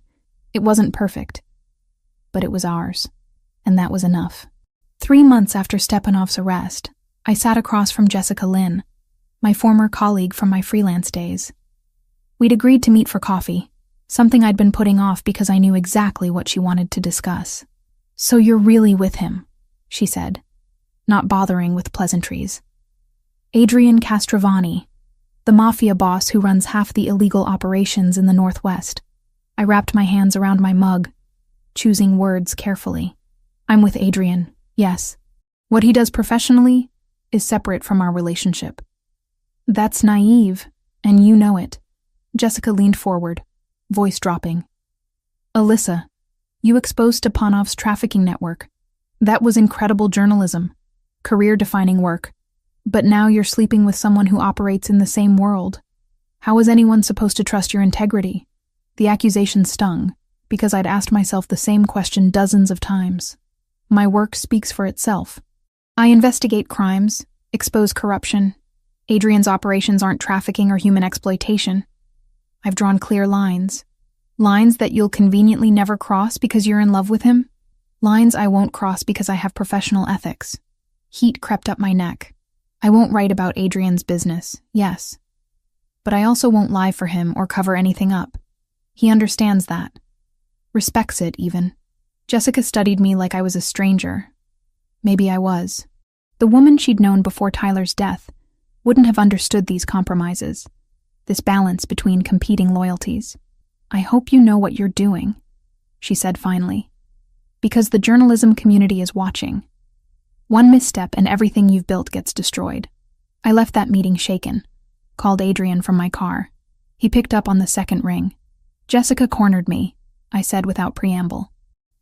It wasn't perfect, but it was ours, and that was enough. 3 months after Stepanov's arrest, I sat across from Jessica Lynn, my former colleague from my freelance days. We'd agreed to meet for coffee, something I'd been putting off because I knew exactly what she wanted to discuss. "So you're really with him," she said, not bothering with pleasantries. "Adrian Castrovani, the Mafia boss who runs half the illegal operations in the Northwest." I wrapped my hands around my mug, choosing words carefully. "I'm with Adrian, yes. What he does professionally is separate from our relationship." "That's naive, and you know it." Jessica leaned forward, voice dropping. "Alyssa, you exposed Stepanov's trafficking network. That was incredible journalism, career-defining work. But now you're sleeping with someone who operates in the same world. How is anyone supposed to trust your integrity?" The accusation stung, because I'd asked myself the same question dozens of times. My work speaks for itself. I investigate crimes, expose corruption. Adrian's operations aren't trafficking or human exploitation. I've drawn clear lines. Lines that you'll conveniently never cross because you're in love with him. Lines I won't cross because I have professional ethics. Heat crept up my neck. I won't write about Adrian's business, yes. But I also won't lie for him or cover anything up. He understands that. Respects it, even. Jessica studied me like I was a stranger. Maybe I was. The woman she'd known before Tyler's death wouldn't have understood these compromises, this balance between competing loyalties. "I hope you know what you're doing," she said finally, "because the journalism community is watching. One misstep and everything you've built gets destroyed." I left that meeting shaken, called Adrian from my car. He picked up on the second ring. "Jessica cornered me," I said without preamble.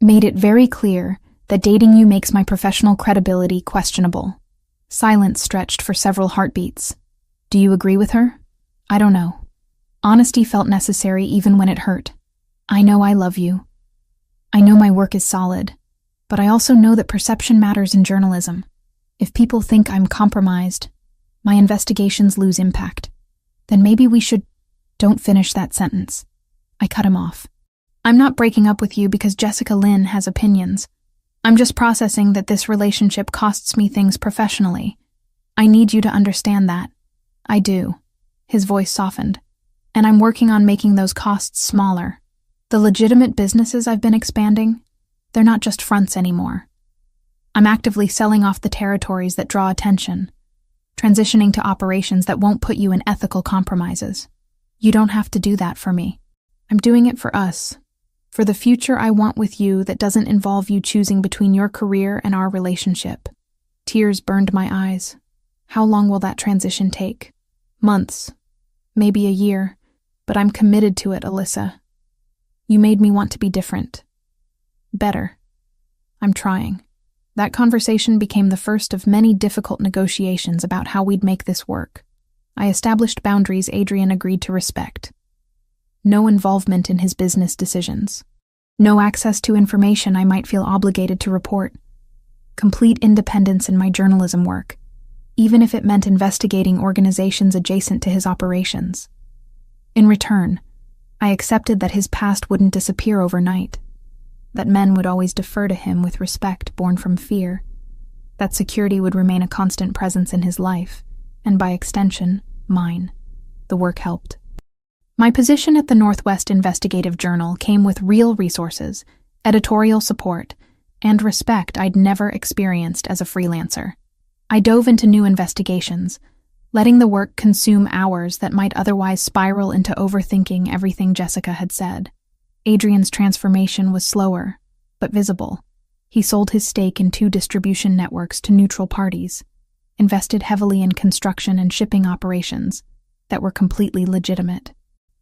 "Made it very clear that dating you makes my professional credibility questionable." Silence stretched for several heartbeats. "Do you agree with her?" "I don't know." Honesty felt necessary even when it hurt. "I know I love you. I know my work is solid. But I also know that perception matters in journalism. If people think I'm compromised, my investigations lose impact. Then maybe we should..." "Don't finish that sentence." I cut him off. "I'm not breaking up with you because Jessica Lynn has opinions. I'm just processing that this relationship costs me things professionally. I need you to understand that." "I do." His voice softened. "And I'm working on making those costs smaller. The legitimate businesses I've been expanding, they're not just fronts anymore. I'm actively selling off the territories that draw attention, transitioning to operations that won't put you in ethical compromises. You don't have to do that for me. I'm doing it for us, for the future I want with you that doesn't involve you choosing between your career and our relationship." Tears burned my eyes. How long will that transition take? Months, maybe a year, but I'm committed to it, Alyssa. You made me want to be different. Better. I'm trying. That conversation became the first of many difficult negotiations about how we'd make this work. I established boundaries Adrian agreed to respect. No involvement in his business decisions. No access to information I might feel obligated to report. Complete independence in my journalism work, even if it meant investigating organizations adjacent to his operations. In return, I accepted that his past wouldn't disappear overnight, that men would always defer to him with respect born from fear, that security would remain a constant presence in his life, and by extension, mine. The work helped. My position at the Northwest Investigative Journal came with real resources, editorial support, and respect I'd never experienced as a freelancer. I dove into new investigations, letting the work consume hours that might otherwise spiral into overthinking everything Jessica had said. Adrian's transformation was slower, but visible. He sold his stake in 2 distribution networks to neutral parties, invested heavily in construction and shipping operations that were completely legitimate.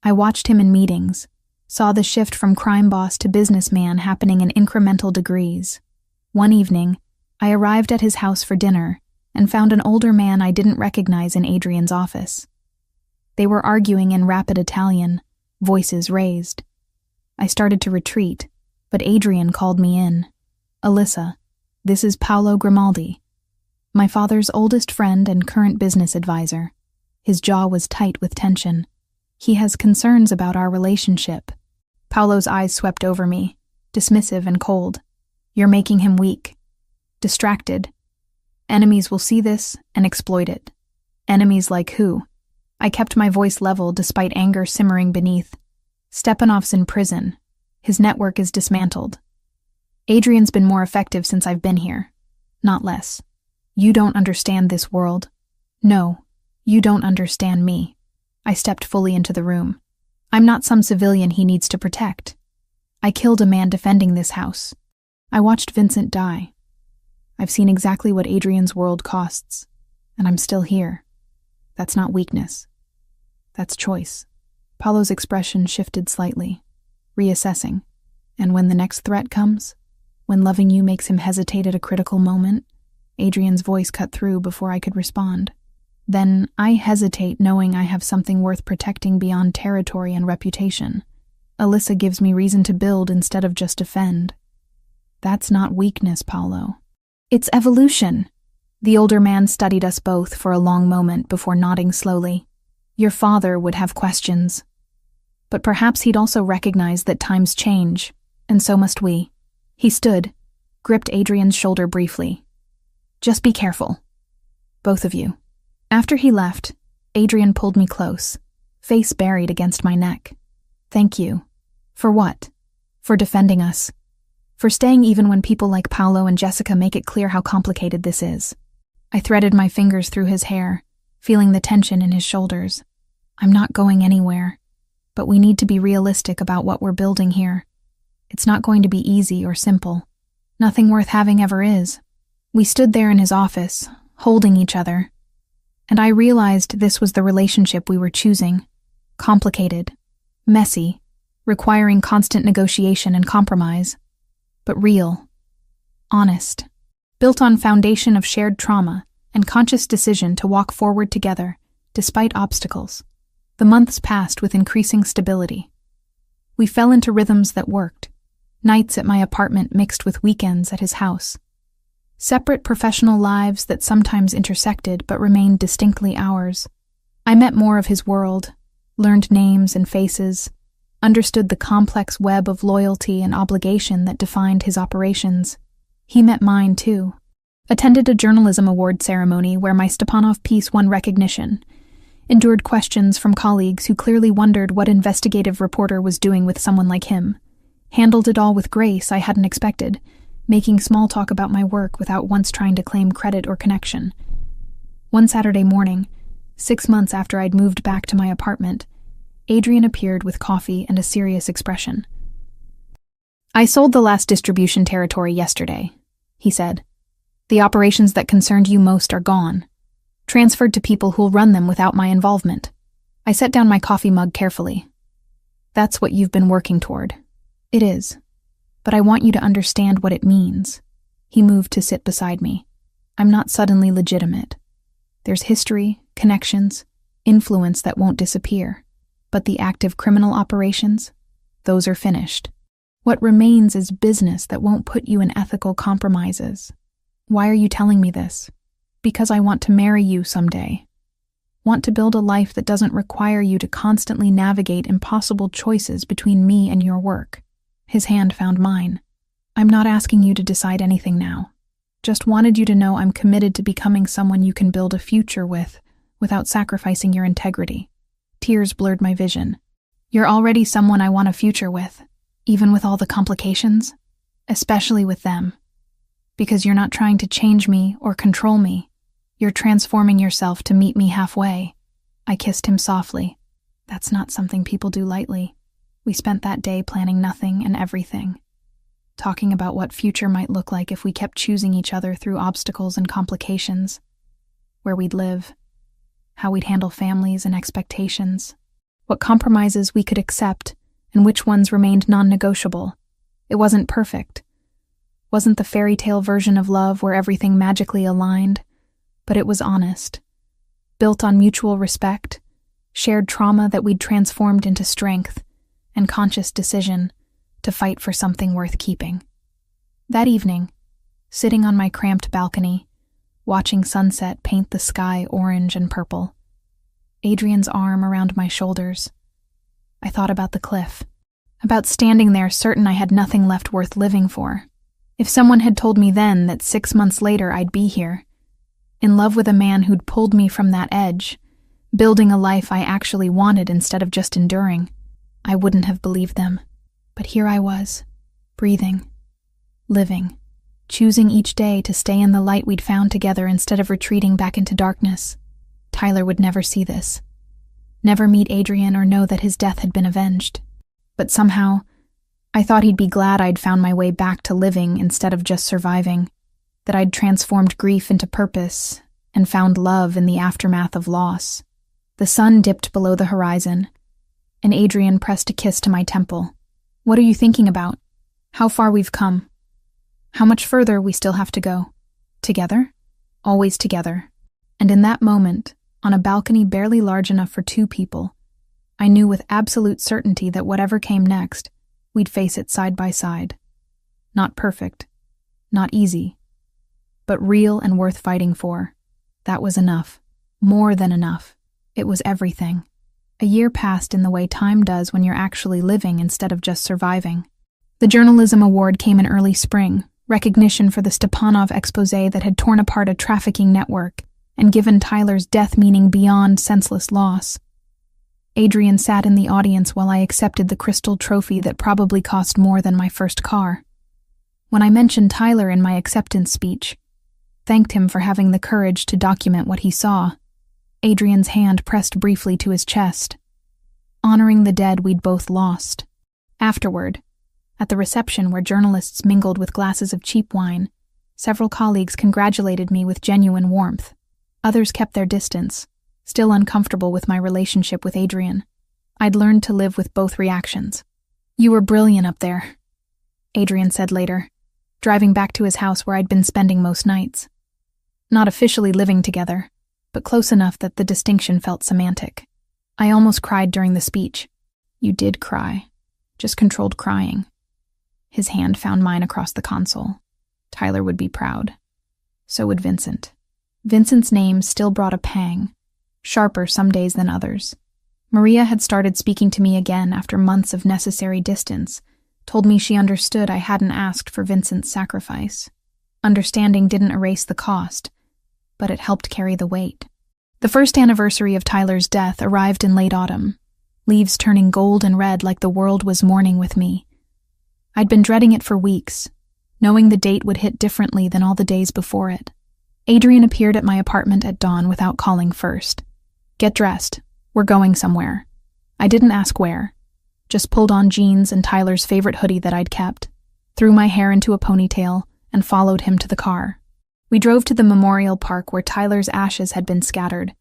I watched him in meetings, saw the shift from crime boss to businessman happening in incremental degrees. One evening, I arrived at his house for dinner and found an older man I didn't recognize in Adrian's office. They were arguing in rapid Italian, voices raised. I started to retreat, but Adrian called me in. "Alyssa, this is Paolo Grimaldi, my father's oldest friend and current business advisor." His jaw was tight with tension. "He has concerns about our relationship." Paolo's eyes swept over me, dismissive and cold. "You're making him weak, distracted. Enemies will see this and exploit it." "Enemies like who?" I kept my voice level despite anger simmering beneath. "Stepanov's in prison. His network is dismantled. Adrian's been more effective since I've been here, not less. You don't understand this world. No, you don't understand me." I stepped fully into the room. "I'm not some civilian he needs to protect. I killed a man defending this house. I watched Vincent die. I've seen exactly what Adrian's world costs, and I'm still here. That's not weakness. That's choice." Paolo's expression shifted slightly, reassessing. "And when the next threat comes, when loving you makes him hesitate at a critical moment," Adrian's voice cut through before I could respond. "Then I hesitate knowing I have something worth protecting beyond territory and reputation. Alyssa gives me reason to build instead of just defend. That's not weakness, Paolo. It's evolution." The older man studied us both for a long moment before nodding slowly. "Your father would have questions. But perhaps he'd also recognize that times change, and so must we." He stood, gripped Adrian's shoulder briefly. "Just be careful. Both of you." After he left, Adrian pulled me close, face buried against my neck. "Thank you." "For what?" "For defending us. For staying even when people like Paolo and Jessica make it clear how complicated this is." I threaded my fingers through his hair, feeling the tension in his shoulders. "I'm not going anywhere, but we need to be realistic about what we're building here. It's not going to be easy or simple. Nothing worth having ever is." We stood there in his office, holding each other, and I realized this was the relationship we were choosing. Complicated, messy, requiring constant negotiation and compromise, but real, honest, built on foundation of shared trauma and conscious decision to walk forward together, despite obstacles. The months passed with increasing stability. We fell into rhythms that worked, nights at my apartment mixed with weekends at his house. Separate professional lives that sometimes intersected but remained distinctly ours. I met more of his world, learned names and faces, understood the complex web of loyalty and obligation that defined his operations. He met mine, too. Attended a journalism award ceremony where my Stepanov piece won recognition. Endured questions from colleagues who clearly wondered what investigative reporter was doing with someone like him. Handled it all with grace I hadn't expected, making small talk about my work without once trying to claim credit or connection. One Saturday morning, 6 months after I'd moved back to my apartment, Adrian appeared with coffee and a serious expression. "I sold the last distribution territory yesterday," he said. "The operations that concerned you most are gone. Transferred to people who'll run them without my involvement." I set down my coffee mug carefully. "That's what you've been working toward." "It is. But I want you to understand what it means." He moved to sit beside me. "I'm not suddenly legitimate. There's history, connections, influence that won't disappear. But the active criminal operations, those are finished. What remains is business that won't put you in ethical compromises." "Why are you telling me this?" "Because I want to marry you someday. Want to build a life that doesn't require you to constantly navigate impossible choices between me and your work." His hand found mine. "I'm not asking you to decide anything now. Just wanted you to know I'm committed to becoming someone you can build a future with, without sacrificing your integrity." Tears blurred my vision. "You're already someone I want a future with, even with all the complications, especially with them. Because you're not trying to change me or control me. You're transforming yourself to meet me halfway." I kissed him softly. That's not something people do lightly. We spent that day planning nothing and everything, talking about what future might look like if we kept choosing each other through obstacles and complications, where we'd live, how we'd handle families and expectations, what compromises we could accept and which ones remained non-negotiable. It wasn't perfect. Wasn't the fairy tale version of love where everything magically aligned, but it was honest, built on mutual respect, shared trauma that we'd transformed into strength, and conscious decision to fight for something worth keeping. That evening, sitting on my cramped balcony, watching sunset paint the sky orange and purple, Adrian's arm around my shoulders, I thought about the cliff, about standing there certain I had nothing left worth living for. If someone had told me then that 6 months later I'd be here, in love with a man who'd pulled me from that edge, building a life I actually wanted instead of just enduring, I wouldn't have believed them. But here I was, breathing, living, choosing each day to stay in the light we'd found together instead of retreating back into darkness. Tyler would never see this, never meet Adrian or know that his death had been avenged. But somehow, I thought he'd be glad I'd found my way back to living instead of just surviving, that I'd transformed grief into purpose and found love in the aftermath of loss. The sun dipped below the horizon, and Adrian pressed a kiss to my temple. What are you thinking about? How far we've come? How much further we still have to go? Together? Always together. And in that moment, on a balcony barely large enough for 2 people, I knew with absolute certainty that whatever came next, we'd face it side by side. Not perfect, not easy, but real and worth fighting for. That was enough. More than enough. It was everything. A year passed in the way time does when you're actually living instead of just surviving. The journalism award came in early spring, recognition for the Stepanov expose that had torn apart a trafficking network and given Tyler's death meaning beyond senseless loss. Adrian sat in the audience while I accepted the crystal trophy that probably cost more than my first car. When I mentioned Tyler in my acceptance speech, thanked him for having the courage to document what he saw, Adrian's hand pressed briefly to his chest, honoring the dead we'd both lost. Afterward, at the reception where journalists mingled with glasses of cheap wine, several colleagues congratulated me with genuine warmth. Others kept their distance, still uncomfortable with my relationship with Adrian. I'd learned to live with both reactions. "You were brilliant up there," Adrian said later, driving back to his house where I'd been spending most nights. Not officially living together, but close enough that the distinction felt semantic. I almost cried during the speech. "You did cry, just controlled crying." His hand found mine across the console. Tyler would be proud. So would Vincent. Vincent's name still brought a pang, sharper some days than others. Maria had started speaking to me again after months of necessary distance, told me she understood I hadn't asked for Vincent's sacrifice. Understanding didn't erase the cost, but it helped carry the weight. The first anniversary of Tyler's death arrived in late autumn, leaves turning gold and red like the world was mourning with me. I'd been dreading it for weeks, knowing the date would hit differently than all the days before it. Adrian appeared at my apartment at dawn without calling first. "Get dressed. We're going somewhere." I didn't ask where, just pulled on jeans and Tyler's favorite hoodie that I'd kept, threw my hair into a ponytail, and followed him to the car. We drove to the memorial park where Tyler's ashes had been scattered,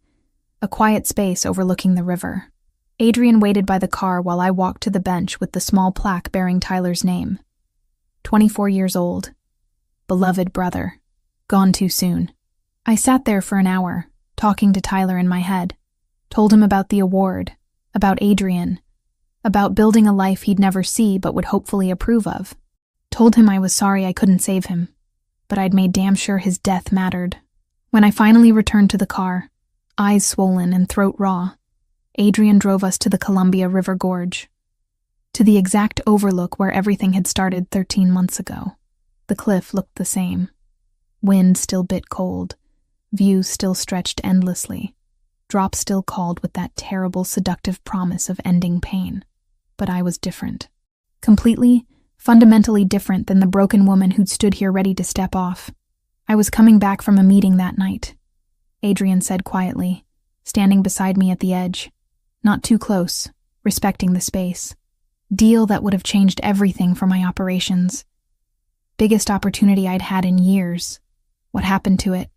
a quiet space overlooking the river. Adrian waited by the car while I walked to the bench with the small plaque bearing Tyler's name. 24 years old. Beloved brother. Gone too soon. I sat there for an hour, talking to Tyler in my head. Told him about the award, about Adrian, about building a life he'd never see but would hopefully approve of. Told him I was sorry I couldn't save him, but I'd made damn sure his death mattered. When I finally returned to the car, eyes swollen and throat raw, Adrian drove us to the Columbia River Gorge, to the exact overlook where everything had started 13 months ago. The cliff looked the same. Wind still bit cold, views still stretched endlessly, drops still called with that terrible seductive promise of ending pain. But I was different. Completely, fundamentally different than the broken woman who'd stood here ready to step off. I was coming back from a meeting that night, Adrian said quietly, standing beside me at the edge. Not too close, respecting the space. Deal that would have changed everything for my operations. Biggest opportunity I'd had in years. What happened to it?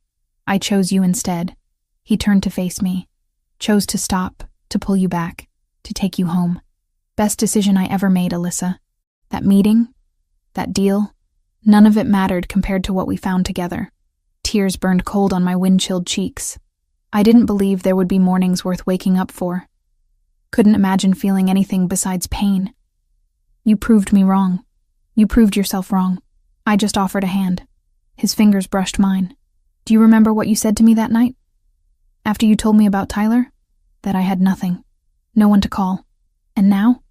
I chose you instead. He turned to face me. Chose to stop, to pull you back, to take you home. Best decision I ever made, Alyssa. That meeting, that deal, none of it mattered compared to what we found together. Tears burned cold on my wind-chilled cheeks. I didn't believe there would be mornings worth waking up for. Couldn't imagine feeling anything besides pain. You proved me wrong. You proved yourself wrong. I just offered a hand. His fingers brushed mine. Do you remember what you said to me that night? After you told me about Tyler? That I had nothing. No one to call. And now?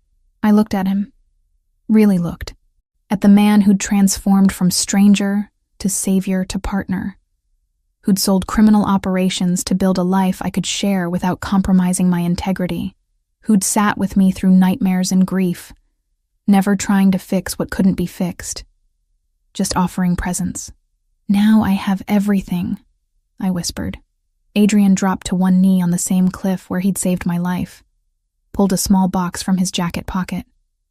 I looked at him. Really looked. At the man who'd transformed from stranger to savior to partner. Who'd sold criminal operations to build a life I could share without compromising my integrity. Who'd sat with me through nightmares and grief, never trying to fix what couldn't be fixed. Just offering presence. Now I have everything, I whispered. Adrian dropped to one knee on the same cliff where he'd saved my life. Pulled a small box from his jacket pocket.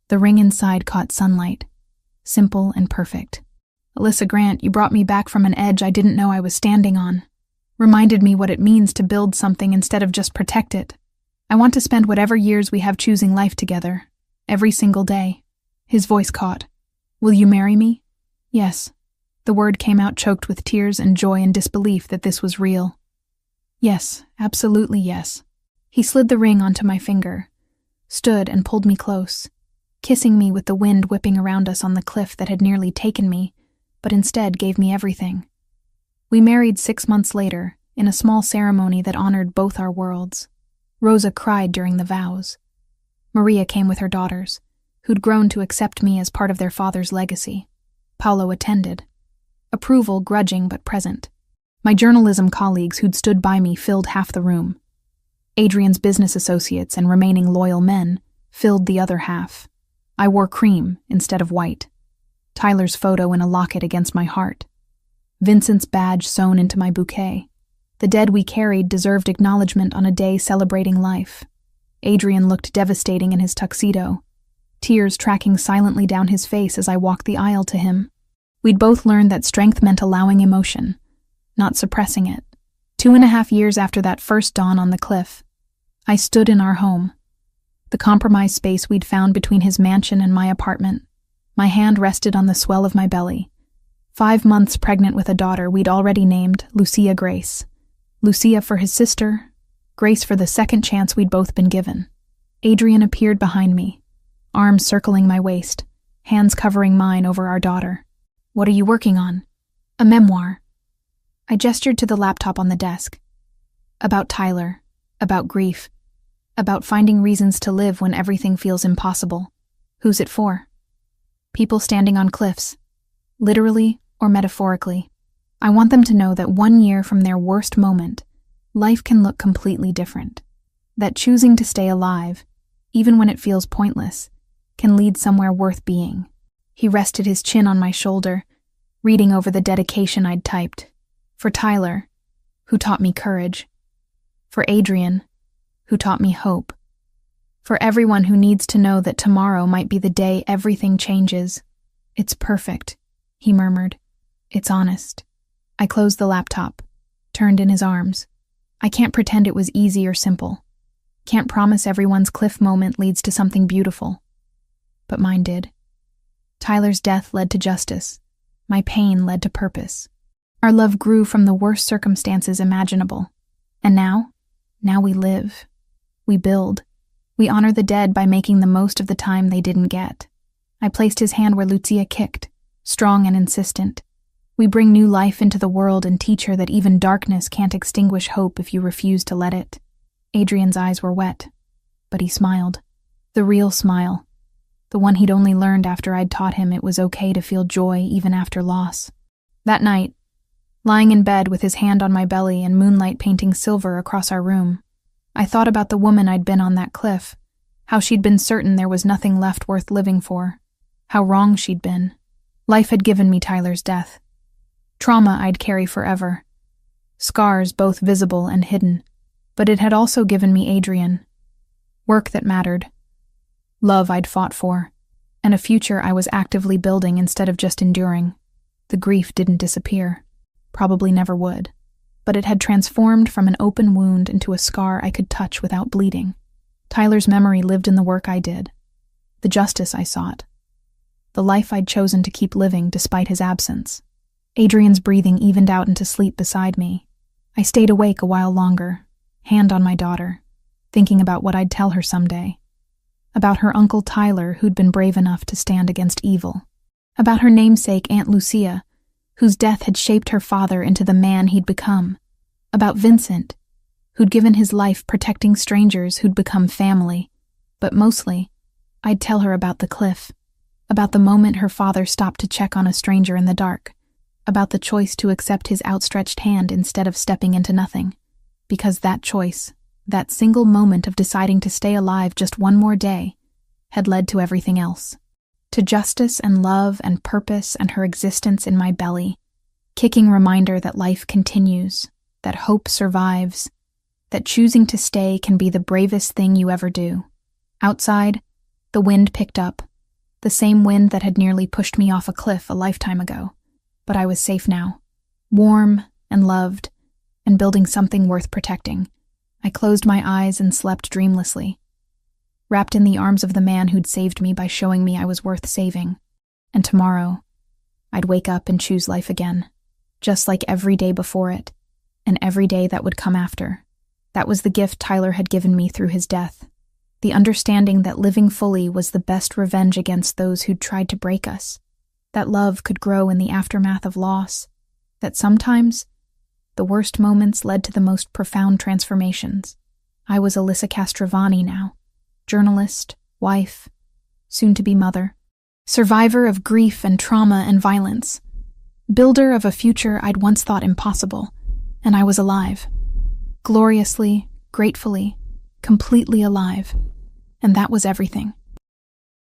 The ring inside caught sunlight. Simple and perfect. Alyssa Grant, you brought me back from an edge I didn't know I was standing on. Reminded me what it means to build something instead of just protect it. I want to spend whatever years we have choosing life together. Every single day. His voice caught. Will you marry me? Yes. The word came out choked with tears and joy and disbelief that this was real. Yes, absolutely yes. He slid the ring onto my finger, stood and pulled me close, kissing me with the wind whipping around us on the cliff that had nearly taken me, but instead gave me everything. We married 6 months later, in a small ceremony that honored both our worlds. Rosa cried during the vows. Maria came with her daughters, who'd grown to accept me as part of their father's legacy. Paolo attended. Approval grudging but present. My journalism colleagues who'd stood by me filled half the room. Adrian's business associates and remaining loyal men filled the other half. I wore cream instead of white. Tyler's photo in a locket against my heart. Vincent's badge sewn into my bouquet. The dead we carried deserved acknowledgement on a day celebrating life. Adrian looked devastating in his tuxedo, tears tracking silently down his face as I walked the aisle to him. We'd both learned that strength meant allowing emotion, not suppressing it. 2.5 years after that first dawn on the cliff, I stood in our home, the compromised space we'd found between his mansion and my apartment. My hand rested on the swell of my belly. 5 months pregnant with a daughter we'd already named Lucia Grace. Lucia for his sister, Grace for the second chance we'd both been given. Adrian appeared behind me, arms circling my waist, hands covering mine over our daughter. What are you working on? A memoir. I gestured to the laptop on the desk. About Tyler, about grief, about finding reasons to live when everything feels impossible. Who's it for? People standing on cliffs, literally or metaphorically. I want them to know that 1 year from their worst moment, life can look completely different. That choosing to stay alive, even when it feels pointless, can lead somewhere worth being. He rested his chin on my shoulder, reading over the dedication I'd typed. For Tyler, who taught me courage. For Adrian, who taught me hope. For everyone who needs to know that tomorrow might be the day everything changes. It's perfect, he murmured. It's honest. I closed the laptop, turned in his arms. I can't pretend it was easy or simple. Can't promise everyone's cliff moment leads to something beautiful. But mine did. Tyler's death led to justice. My pain led to purpose. Our love grew from the worst circumstances imaginable. And now we live. We build. We honor the dead by making the most of the time they didn't get. I placed his hand where Lucia kicked, strong and insistent. We bring new life into the world and teach her that even darkness can't extinguish hope if you refuse to let it. Adrian's eyes were wet, but he smiled. The real smile. The one he'd only learned after I'd taught him it was okay to feel joy even after loss. That night, lying in bed with his hand on my belly and moonlight painting silver across our room, I thought about the woman I'd been on that cliff, how she'd been certain there was nothing left worth living for, how wrong she'd been. Life had given me Tyler's death. Trauma I'd carry forever. Scars both visible and hidden. But it had also given me Adrian. Work that mattered. Love I'd fought for. And a future I was actively building instead of just enduring. The grief didn't disappear. Probably never would. But it had transformed from an open wound into a scar I could touch without bleeding. Tyler's memory lived in the work I did. The justice I sought. The life I'd chosen to keep living despite his absence. Adrian's breathing evened out into sleep beside me. I stayed awake a while longer, hand on my daughter, thinking about what I'd tell her someday. About her Uncle Tyler, who'd been brave enough to stand against evil. About her namesake, Aunt Lucia, whose death had shaped her father into the man he'd become. About Vincent, who'd given his life protecting strangers who'd become family. But mostly, I'd tell her about the cliff, about the moment her father stopped to check on a stranger in the dark, about the choice to accept his outstretched hand instead of stepping into nothing. Because that choice, that single moment of deciding to stay alive just one more day, had led to everything else. To justice and love and purpose and her existence in my belly, kicking reminder that life continues, that hope survives, that choosing to stay can be the bravest thing you ever do. Outside, the wind picked up, the same wind that had nearly pushed me off a cliff a lifetime ago. But I was safe now, warm and loved, and building something worth protecting. I closed my eyes and slept dreamlessly, wrapped in the arms of the man who'd saved me by showing me I was worth saving. And tomorrow, I'd wake up and choose life again, just like every day before it, and every day that would come after. That was the gift Tyler had given me through his death, the understanding that living fully was the best revenge against those who'd tried to break us, that love could grow in the aftermath of loss, that sometimes the worst moments led to the most profound transformations. I was Alyssa Castrovani now, journalist, wife, soon-to-be mother, survivor of grief and trauma and violence, builder of a future I'd once thought impossible, and I was alive. Gloriously, gratefully, completely alive. And that was everything.